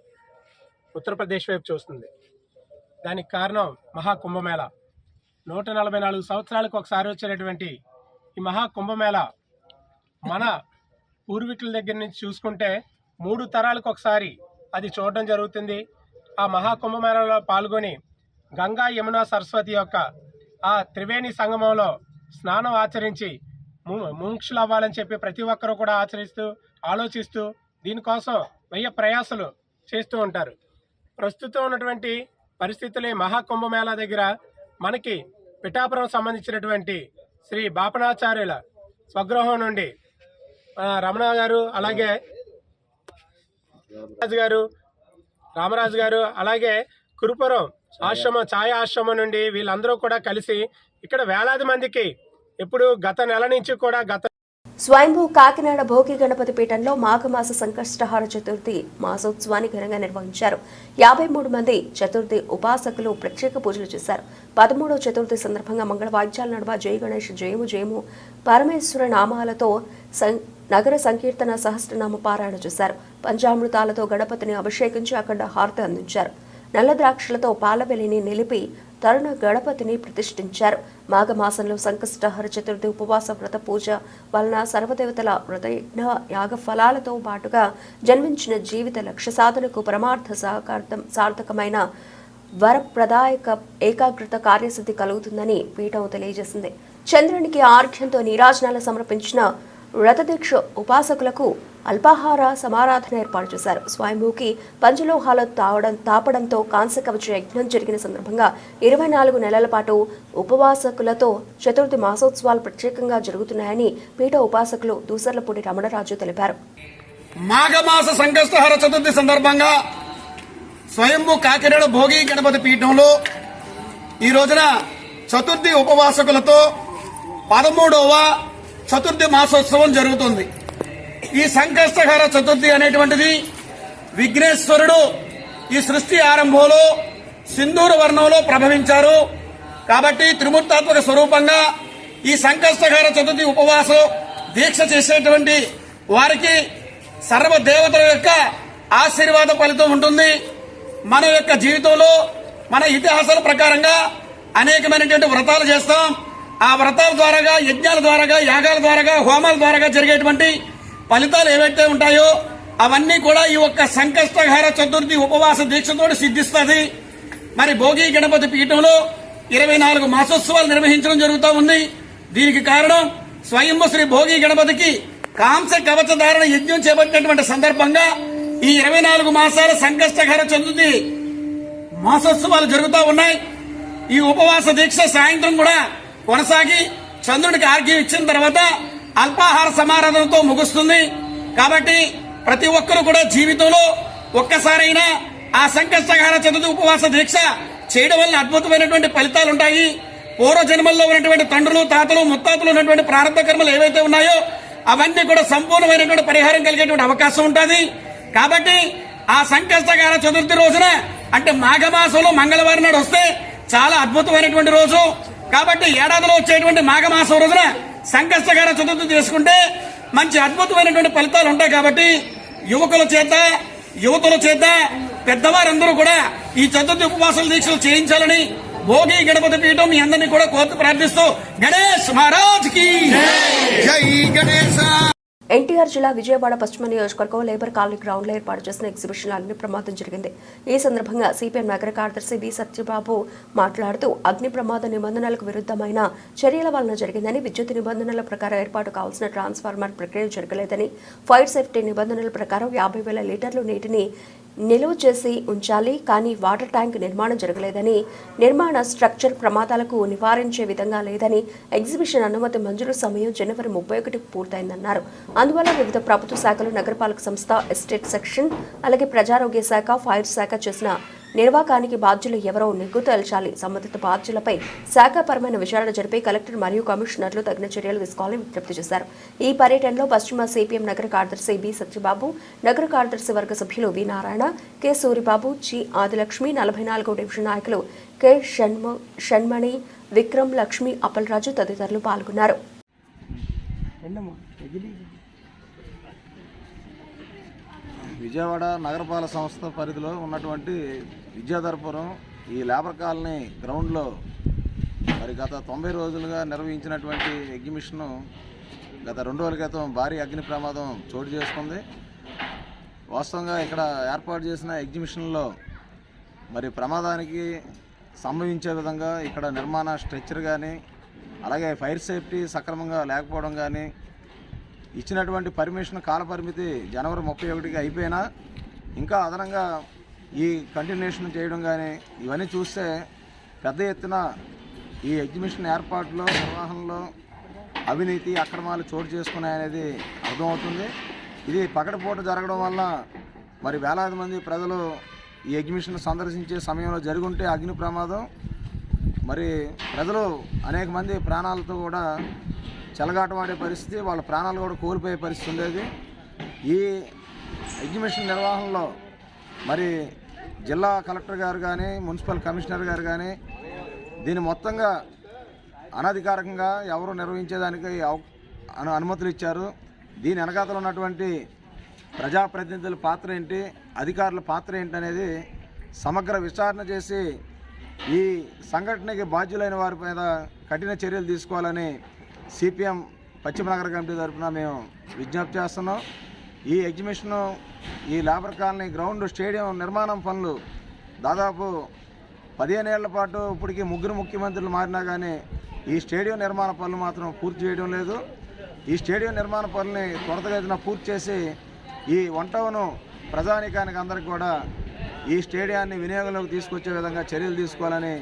ఉత్తరప్రదేశ్ వైపు చూస్తుంది. దానికి కారణం మహాకుంభమేళ. 144 సంవత్సరాలకు ఒకసారి వచ్చేటటువంటి ఈ మహాకుంభమేళ మన పూర్వీకుల దగ్గర నుంచి చూసుకుంటే 3 తరాలకు ఒకసారి అది చూడడం జరుగుతుంది. ఆ మహాకుంభమేళలో పాల్గొని గంగా యమున సరస్వతి యొక్క ఆ త్రివేణి సంగమంలో స్నానం ఆచరించి ముముక్షులు అవ్వాలని చెప్పి ప్రతి ఒక్కరూ కూడా ఆలోచిస్తూ దీనికోసం ప్రయాసలు చేస్తూ ఉంటారు. ప్రస్తుతం ఉన్నటువంటి పరిస్థితులు మహాకుంభమేళా దగ్గర మనకి పిఠాపురం సంబంధించినటువంటి శ్రీ బాపనాచార్యుల స్వగృహం నుండి రమణ గారు అలాగే రామరాజు గారు అలాగే కురుపురం ఆశ్రమం ఛాయ ఆశ్రమం నుండి వీళ్ళందరూ కూడా కలిసి ఇక్కడ వేలాది మందికి ఇప్పుడు గత నెల నుంచి కూడా స్వయంభూ కాకినాడ భోగి గణపతి పీఠంలో మాఘమాస సంకష్టహార చతుర్థి మాసోత్సవాన్ని ఘనంగా నిర్వహించారు. 53 మంది చతుర్థి ఉపాసకులు ప్రత్యేక పూజలు చేశారు. 13వ చతుర్థి సందర్భంగా మంగళ వాయిద్యాల నడుమ జయ గణేష్ జయము జయము పరమేశ్వర నామాలతో నగర సంకీర్తన సహస్రనామ పారాయణ చేశారు. పంచామృతాలతో గణపతిని అభిషేకించి అఖండ హారతి అందించారు. నల్ల ద్రాక్షలతో పాలవెలిని నిలిపి తరుణ గణపతిని ప్రతిష్ఠించారు. మాఘమాసంలో సంకష్టహర చతుర్థి ఉపవాస వ్రత పూజ వలన సర్వదేవతల వ్రతయజ్ఞ యాగ ఫలాలతో పాటుగా జన్మించిన జీవిత లక్ష్య సాధనకు పరమార్థ సార్థకమైన వరప్రదాయక ఏకాగ్రత కార్యసిద్ధి కలుగుతుందని పీఠం తెలియజేసింది. చంద్రునికి ఆర్ఘ్యంతో నీరాజనాలు సమర్పించిన వ్రతదీక్ష ఉపాసకులకు అల్పాహార సమారాధన ఏర్పాటు చేశారు. స్వయంభూకి పంచలోహాలు తాపడంతో కాంస్య కవచ యజ్ఞం జరిగిన సందర్భంగా 24 నెలల పాటు ఉపవాసకులతో చతుర్థి మాసోత్సవాలు ప్రత్యేకంగా జరుగుతున్నాయని పీఠ ఉపాసకులు దూసర్లపూడి రమణరాజు తెలిపారు. మాఘమాస సంకష్టహర చతుర్థి సందర్భంగా స్వయంభూ కాకినాడ భోగి గణపతి పీఠంలో ఈ రోజున చతుర్థి ఉపవాసకులతో 13వ చతుర్థి మాసోత్సవం జరుగుతుంది. ఈ సంకష్టహర చతుర్థి అనేటువంటిది విఘ్నేశ్వరుడు ఈ సృష్టి ఆరంభంలో సింధూర వర్ణంలో ప్రభవించారు. కాబట్టి త్రిమూర్తాత్మక స్వరూపంగా ఈ సంకష్టహర చతుర్థి ఉపవాసం దీక్ష చేసేటువంటి వారికి సర్వ దేవతల యొక్క ఆశీర్వాద ఫలితం ఉంటుంది. మన యొక్క జీవితంలో మన ఇతిహాసాల ప్రకారంగా అనేకమైనటువంటి వ్రతాలు చేస్తాం. ఆ వ్రతాల ద్వారాగా, యజ్ఞాల ద్వారాగా, యాగాల ద్వారాగా, హోమాల ద్వారాగా జరిగేటువంటి ఫలితాలు ఏవైతే ఉంటాయో అవన్నీ కూడా ఈ ఒక్క సంకష్టహార చతుర్థి ఉపవాస దీక్షతో సిద్ధిస్తుంది. మరి భోగి గణపతి పీఠంలో 24 మాసోత్సవాలు నిర్వహించడం జరుగుతూ ఉంది. దీనికి కారణం స్వయంభూ శ్రీ భోగి గణపతికి కాంస్య కవచధారణ యజ్ఞం చేపట్టినటువంటి సందర్భంగా ఈ 24 మాసాల సంకష్టహార చతుర్థి మాసోత్సవాలు జరుగుతూ ఉన్నాయి. ఈ ఉపవాస దీక్ష సాయంత్రం కూడా కొనసాగి చంద్రుడికి ఆర్ఘ్యం ఇచ్చిన తర్వాత అల్పాహార సమారాధనతో ముగుస్తుంది. కాబట్టి ప్రతి ఒక్కరూ కూడా జీవితంలో ఒక్కసారైనా ఆ సంకష్టహార చతుర్థి ఉపవాస దీక్ష చేయడం వల్ల అద్భుతమైనటువంటి ఫలితాలు ఉంటాయి. పూర్వజన్మల్లో ఉన్నటువంటి తండ్రులు, తాతలు, ముత్తాతలు ఉన్నటువంటి ప్రారంభ కర్మలు ఏవైతే ఉన్నాయో అవన్నీ కూడా సంపూర్ణమైనటువంటి పరిహారం కలిగేటువంటి అవకాశం ఉంటుంది. కాబట్టి ఆ సంకష్టహార చతుర్థి రోజున అంటే మాఘమాసంలో మంగళవారం నాడు వస్తే చాలా అద్భుతమైనటువంటి రోజు. కాబట్టి ఏడాదిలో వచ్చేటువంటి మాఘమాసం రోజున సంకష్టహార చతుర్థి చేసుకుంటే మంచి అద్భుతమైనటువంటి ఫలితాలు ఉంటాయి. కాబట్టి యువతుల చేత పెద్దవారందరూ కూడా ఈ చతుర్థి ఉపవాసాల దీక్షలు చేయించాలని భోగి గణపతి పీఠం మీ అందరినీ కూడా కోర్టు ప్రార్థిస్తూ గణేష్ మహారాజ్ కి జై గణేశ. ఎన్టీఆర్ జిల్లా విజయవాడ పశ్చిమ నియోజకవర్గం లేబర్ కాలనీ గ్రౌండ్ లో ఏర్పాటు చేసిన ఎగ్జిబిషన్ అగ్ని ప్రమాదం జరిగింది. ఈ సందర్భంగా సిపిఎం నగర కార్యదర్శి బి సత్యబాబు మాట్లాడుతూ అగ్ని ప్రమాద నిబంధనలకు విరుద్ధమైన చర్యల వలన జరిగిందని, విద్యుత్ నిబంధనల ప్రకారం ఏర్పాటు కావాల్సిన ట్రాన్స్ఫార్మర్ ప్రక్రియ జరగలేదని, ఫైర్ సేఫ్టీ నిబంధనల ప్రకారం 50,000 లీటర్లు నీటిని నిలువ చేసి ఉంచాలి, కానీ వాటర్ ట్యాంక్ నిర్మాణం జరగలేదని, నిర్మాణ స్ట్రక్చర్ ప్రమాదాలకు నివారించే విధంగా లేదని, ఎగ్జిబిషన్ అనుమతి మంజూరు సమయం జనవరి 31 పూర్తయిందన్నారు. అందువల్ల వివిధ ప్రభుత్వ శాఖలు, నగరపాలక సంస్థ, ఎస్టేట్ సెక్షన్, అలాగే ప్రజారోగ్య శాఖ, ఫైర్ శాఖ చేసిన నిర్వాకానికి బాధ్యులు ఎవరో నిగ్గు తేల్చాలి. సంబంధిత బాధ్యులపై శాఖాపరమైన విచారణ జరిపి కలెక్టర్ మరియు కమిషనర్లు తగిన చర్యలు తీసుకోవాలని విజ్ఞప్తి చేశారు. ఈ పర్యటనలో పశ్చిమ సిపిఎం నగర కార్యదర్శి బి సత్యబాబు, నగర కార్యదర్శి వర్గ సభ్యులు V Narayana, K Suribabu, G Adilakshmi, 44వ డివిజన్ నాయకులు కె షణ్మణి, విక్రమ్, లక్ష్మి, అప్పలరాజు తదితరులు పాల్గొన్నారు. విజయవాడ నగరపాలక సంస్థ పరిధిలో ఉన్నటువంటి విద్యాధరపురం ఈ లేబర్ కాలనీ గ్రౌండ్లో మరి గత 90 రోజులుగా నిర్వహించినటువంటి ఎగ్జిబిషను గత 2 రోజుల క్రితం భారీ అగ్ని ప్రమాదం చోటు చేసుకుంది. వాస్తవంగా ఇక్కడ ఏర్పాటు చేసిన ఎగ్జిబిషన్లో మరి ప్రమాదానికి సంభవించే విధంగా ఇక్కడ నిర్మాణ స్ట్రక్చర్ కానీ, అలాగే ఫైర్ సేఫ్టీ సక్రమంగా లేకపోవడం కానీ, ఇచ్చినటువంటి పర్మిషన్ కాలపరిమితి జనవరి 31కి అయిపోయినా ఇంకా అదనంగా ఈ కంటిన్యూషన్ చేయడం కానీ ఇవన్నీ చూస్తే పెద్ద ఎత్తున ఈ ఎగ్జిబిషన్ ఏర్పాటులో, నిర్వహణలో అవినీతి, అక్రమాలు చోటు చేసుకున్నాయనేది అర్థమవుతుంది. ఇది పగటిపూట జరగడం వల్ల మరి వేలాది మంది ప్రజలు ఈ ఎగ్జిబిషన్ సందర్శించే సమయంలో జరుగుంటే అగ్ని ప్రమాదం మరి ప్రజలు అనేక మంది ప్రాణాలతో కూడా చెలగాటమాడే పరిస్థితి, వాళ్ళ ప్రాణాలు కూడా కోల్పోయే పరిస్థితి ఉండేది. ఈ ఎగ్జిబిషన్ నిర్వహణలో మరి జిల్లా కలెక్టర్ గారు కానీ, మున్సిపల్ కమిషనర్ గారు కానీ దీన్ని మొత్తంగా అనధికారికంగా ఎవరు నిర్వహించేదానికి అనుమతులు ఇచ్చారు. దీని వెనకాతలు ఉన్నటువంటి ప్రజాప్రతినిధుల పాత్ర ఏంటి, అధికారుల పాత్ర ఏంటి అనేది సమగ్ర విచారణ చేసి ఈ సంఘటనకి బాధ్యులైన వారి మీద కఠిన చర్యలు తీసుకోవాలని సిపిఎం పశ్చిమ నగర కమిటీ తరఫున మేము విజ్ఞప్తి చేస్తున్నాం. ఈ ఎగ్జిబిషను, ఈ లేబర్ కాలనీ గ్రౌండ్ స్టేడియం నిర్మాణం పనులు దాదాపు 15 ఏళ్ల పాటు ఇప్పటికీ 3 ముఖ్యమంత్రులు మారినా కానీ ఈ స్టేడియం నిర్మాణ పనులు మాత్రం పూర్తి చేయడం లేదు. ఈ స్టేడియం నిర్మాణ పనుల్ని త్వరితగతిన పూర్తి చేసి ఈ వన్ టౌన్ ప్రజానీకానికి అందరికి కూడా ఈ స్టేడియాన్ని వినియోగంలోకి తీసుకొచ్చే విధంగా చర్యలు తీసుకోవాలని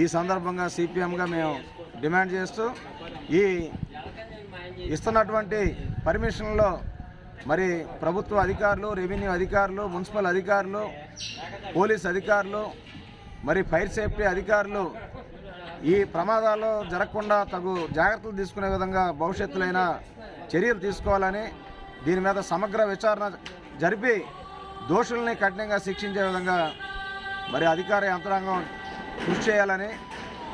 ఈ సందర్భంగా సిపిఎంగా మేము డిమాండ్ చేస్తూ ఈ ఇస్తున్నటువంటి పర్మిషన్లో మరి ప్రభుత్వ అధికారులు, రెవెన్యూ అధికారులు, మున్సిపల్ అధికారులు, పోలీస్ అధికారులు, మరి ఫైర్ సేఫ్టీ అధికారులు ఈ ప్రమాదాలు జరగకుండా తగు జాగ్రత్తలు తీసుకునే విధంగా భవిష్యత్తులైన చర్యలు తీసుకోవాలని, దీని మీద సమగ్ర విచారణ జరిపి దోషుల్ని కఠినంగా శిక్షించే విధంగా మరి అధికార యంత్రాంగం కృషి చేయాలని,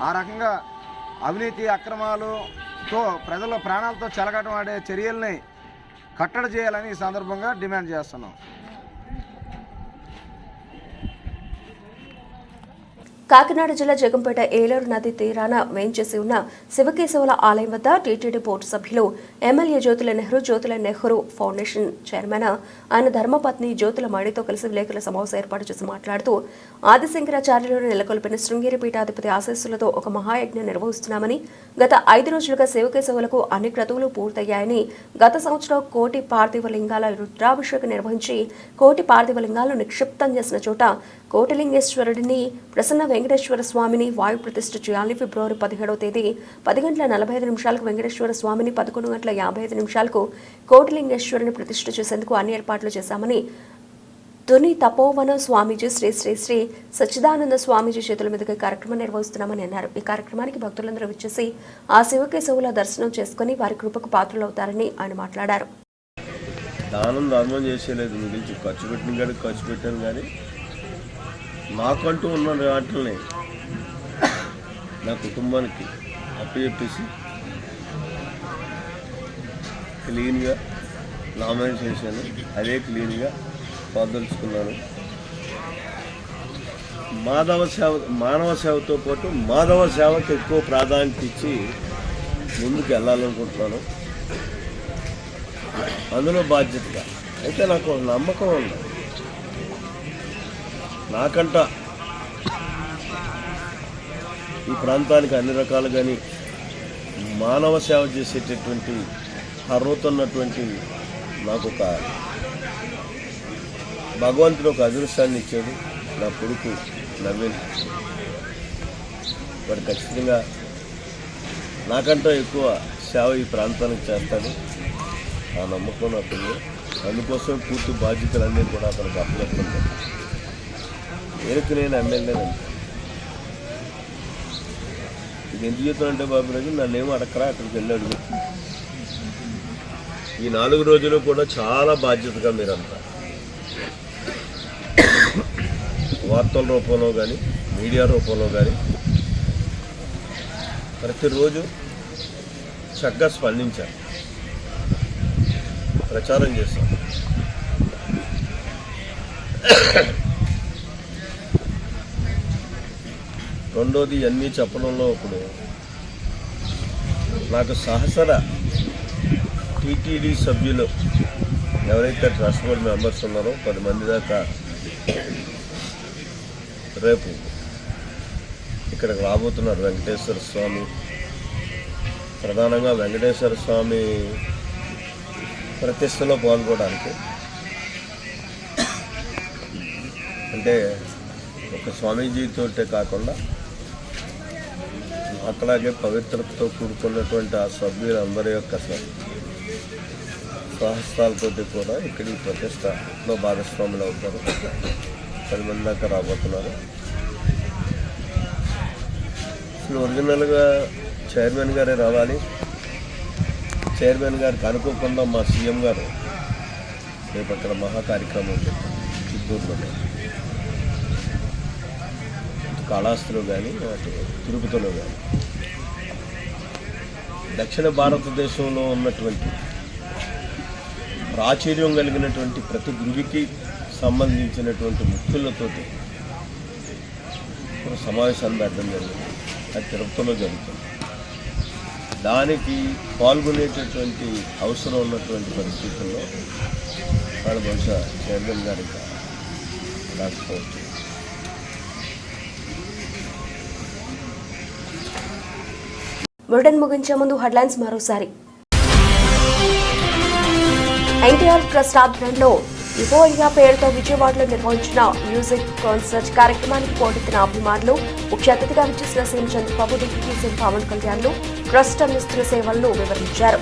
ఆ రకంగా అవినీతి అక్రమాలతో ప్రజల ప్రాణాలతో చెలగటం ఆడే చర్యల్ని కట్టడి చేయాలని ఈ సందర్భంగా డిమాండ్ చేస్తున్నాం. కాకినాడ జిల్లా జగంపేట ఏలూరు నది తీరాన వేంచేసి ఉన్న శివకేశవుల ఆలయం వద్ద టీటీడీ బోర్డు సభ్యులు MLA Jyothula Nehru foundation chairman ఆయన ధర్మపత్ని జ్యోతుల మణితో కలిసి విలేకరుల సమావేశం ఏర్పాటు చేసి మాట్లాడుతూ ఆదిశంకరాచార్యులను నెలకొల్పిన శృంగేరి పీఠాధిపతి ఆశీస్సులతో ఒక మహాయజ్ఞం నిర్వహిస్తున్నామని, గత 5 రోజులుగా శివకేశవులకు అన్ని క్రతువులు పూర్తయ్యాయని, గత సంవత్సరం కోటి పార్థివ లింగాల రుద్రాభిషేకం నిర్వహించి కోటి పార్థివ లింగాలను నిక్షిప్తం చేసిన చోట కోటిలింగేశ్వరుడిని, ప్రసన్న వెంకటేశ్వర స్వామిని వాయు ప్రతిష్ఠ చేయాలని ఫిబ్రవరి 17వ తేదీ 10:45 వెంకటేశ్వర స్వామిని, 11:55 కోటిలింగేశ్వరుని ప్రతిష్ఠ చేసేందుకు అన్ని ఏర్పాట్లు చేశామని, తుని తపోవన స్వామీజీ శ్రీ శ్రీ శ్రీ సచ్చిదానంద స్వామీజీ చేతుల మీదుగా కార్యక్రమం నిర్వహిస్తున్నామని అన్నారు. ఈ కార్యక్రమానికి భక్తులందరూ విచ్చేసి ఆ శివకేశవుల దర్శనం చేసుకుని వారి కృపకు పాత్రులవుతారని ఆయన మాట్లాడారు. దానం ధర్మం చేసేలేదు, మిగిల్చి ఖర్చు పెట్టాను కానీ నాకంటూ ఉన్న వాటిని నా కుటుంబానికి అప్పచెప్పేసి క్లీన్గా నామినేట్ చేశాను. అదే క్లీన్గా పాదలుచుకున్నాను. మానవ సేవతో పాటు మాధవ సేవకు ఎక్కువ ప్రాధాన్యత ఇచ్చి ముందుకు వెళ్ళాలనుకుంటున్నాను. అందులో బాధ్యతగా అయితే నాకు నమ్మకం ఉంది. నాకంట ఈ ప్రాంతానికి అన్ని రకాలుగాని మానవ సేవ చేసేటటువంటి అర్హత ఉన్నటువంటి నాకు ఒక భగవంతుడు ఒక అదృష్టాన్ని ఇచ్చాడు. నా కొడుకు నవీన్ వాడు ఖచ్చితంగా నాకంటే ఎక్కువ సేవ ఈ ప్రాంతానికి చేస్తాడు. ఆ నమ్మకం నాకుంది. అందుకోసం పూర్తి బాధ్యతలన్నీ కూడా అతనికి అప్పచెప్తున్నాను. నేను ఎమ్మెల్యేనండి. ఇది ఎందుకు చెప్తానంటే బాబురాజు నన్నేమో అడక్కరా, అక్కడికి వెళ్ళి అడుగు. ఈ 4 రోజులు కూడా చాలా బాధ్యతగా మీరంతా వార్తల రూపంలో కానీ మీడియా రూపంలో కానీ ప్రతిరోజు చక్కగా స్పందించారు, ప్రచారం చేశాం. రెండోది అన్నీ చెప్పడంలో ఇప్పుడు నాకు సహసర టీటీడీ సభ్యులు ఎవరైతే ట్రస్ట్ బోర్డు మెంబర్స్ ఉన్నారో 10 మంది దాకా రేపు ఇక్కడికి రాబోతున్నారు. వెంకటేశ్వర స్వామి, ప్రధానంగా వెంకటేశ్వర స్వామి ప్రతిష్టలో పాల్గొనడానికి. అంటే ఒక స్వామీజీతోటే కాకుండా అట్లాగే పవిత్రతతో కూడుకున్నటువంటి ఆ సభ్యులందరి యొక్క స్వహస్తాలతోటి కూడా ఇక్కడ ఈ ప్రతిష్టలో భాగస్వాములు అవుతారు. 10 మంది దాకా రాబోతున్నారు. అసలు ఒరిజినల్గా చైర్మన్ గారే రావాలి. చైర్మన్ గారికి అనుకోకుండా మా సీఎం గారు రేపు అక్కడ మహా కార్యక్రమం ఉంటుంది చిత్తూరులో, కాళహస్తిలో కానీ అటు తిరుపతిలో కానీ. దక్షిణ భారతదేశంలో ఉన్నటువంటి ప్రాచుర్యం కలిగినటువంటి ప్రతి గుడికి సంబంధించినటువంటి ముఖ్యులతోటి ఒక సమావేశాన్ని పెట్టడం జరిగింది. అది తిరుపతిలో జరుగుతుంది. దానికి పాల్గొనేటటువంటి అవసరం ఉన్నటువంటి పరిస్థితుల్లో వాళ్ళు బహుశా చైర్మన్ గారికి రాకపోవచ్చు. బులెటిన్ ముగించే ముందు హెడ్లైన్స్ మరోసారి. ఎన్టీఆర్ ట్రస్ట్ ఆధ్వర్యంలో యుఫోరియా పేరుతో విజయవాడలో నిర్వహించిన మ్యూజిక్ కాన్సర్ట్ కార్యక్రమానికి పోటెత్తిన అభిమానులు, ముఖ్య అతిథిగా విచ్చేసిన CM Chandrababu, deputy CM Pawan కళ్యాణ్లు ట్రస్ట్ అందిస్తున్న సేవలను వివరించారు.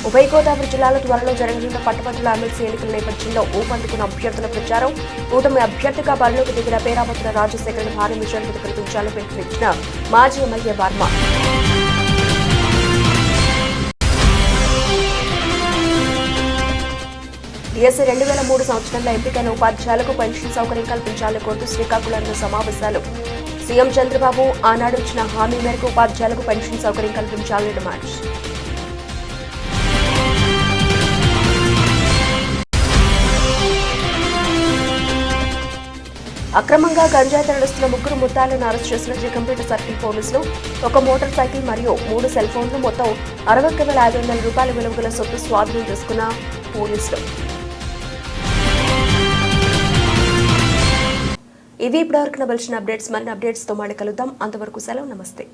ఉభయ గోదావరి జిల్లాల త్వరలో జరగనున్న పట్టభద్రుల ఎమ్మెల్సీ ఎన్నికల నేపథ్యంలో ఊపందుకున్న అభ్యర్థుల ప్రచారం. కూటమి అభ్యర్థిగా బరిలోకి దిగిన పేరావతుల రాజశేఖరన్ భారీ మెజారిటీతో కల్పించాలని పిలుపునిచ్చిన మాజీ ఎమ్మెల్యే వర్మ. డిఎస్సీ 2003 సంవత్సరంలో ఎంపికైన ఉపాధ్యాయులకు పెన్షన్ సౌకర్యం కల్పించాలని కోరుతూ శ్రీకాకుళంలో సమావేశాలు. సీఎం చంద్రబాబు ఆనాడు ఇచ్చిన హామీ మేరకు ఉపాధ్యాయులకు పెన్షన్ సౌకర్యం కల్పించాలని డిమాండ్. అక్రమంగా గంజాయి తరలిస్తున్న 3 ముద్దాయిలను అరెస్ట్ చేసిన జగంపేట సర్కిల్ పోలీసులు. ఒక మోటార్ సైకిల్ మరియు 3 సెల్ ఫోన్లు, మొత్తం 61,500 రూపాయల విలువ గల సొత్తు స్వాధీనం చేసుకున్న పోలీసులు. ఇవి ఇప్పటివరకు నవలసిన అప్డేట్స్. మరిన్ని అప్డేట్స్తో మళ్ళీ కలుద్దాం. అంతవరకు సెలవు. నమస్తే.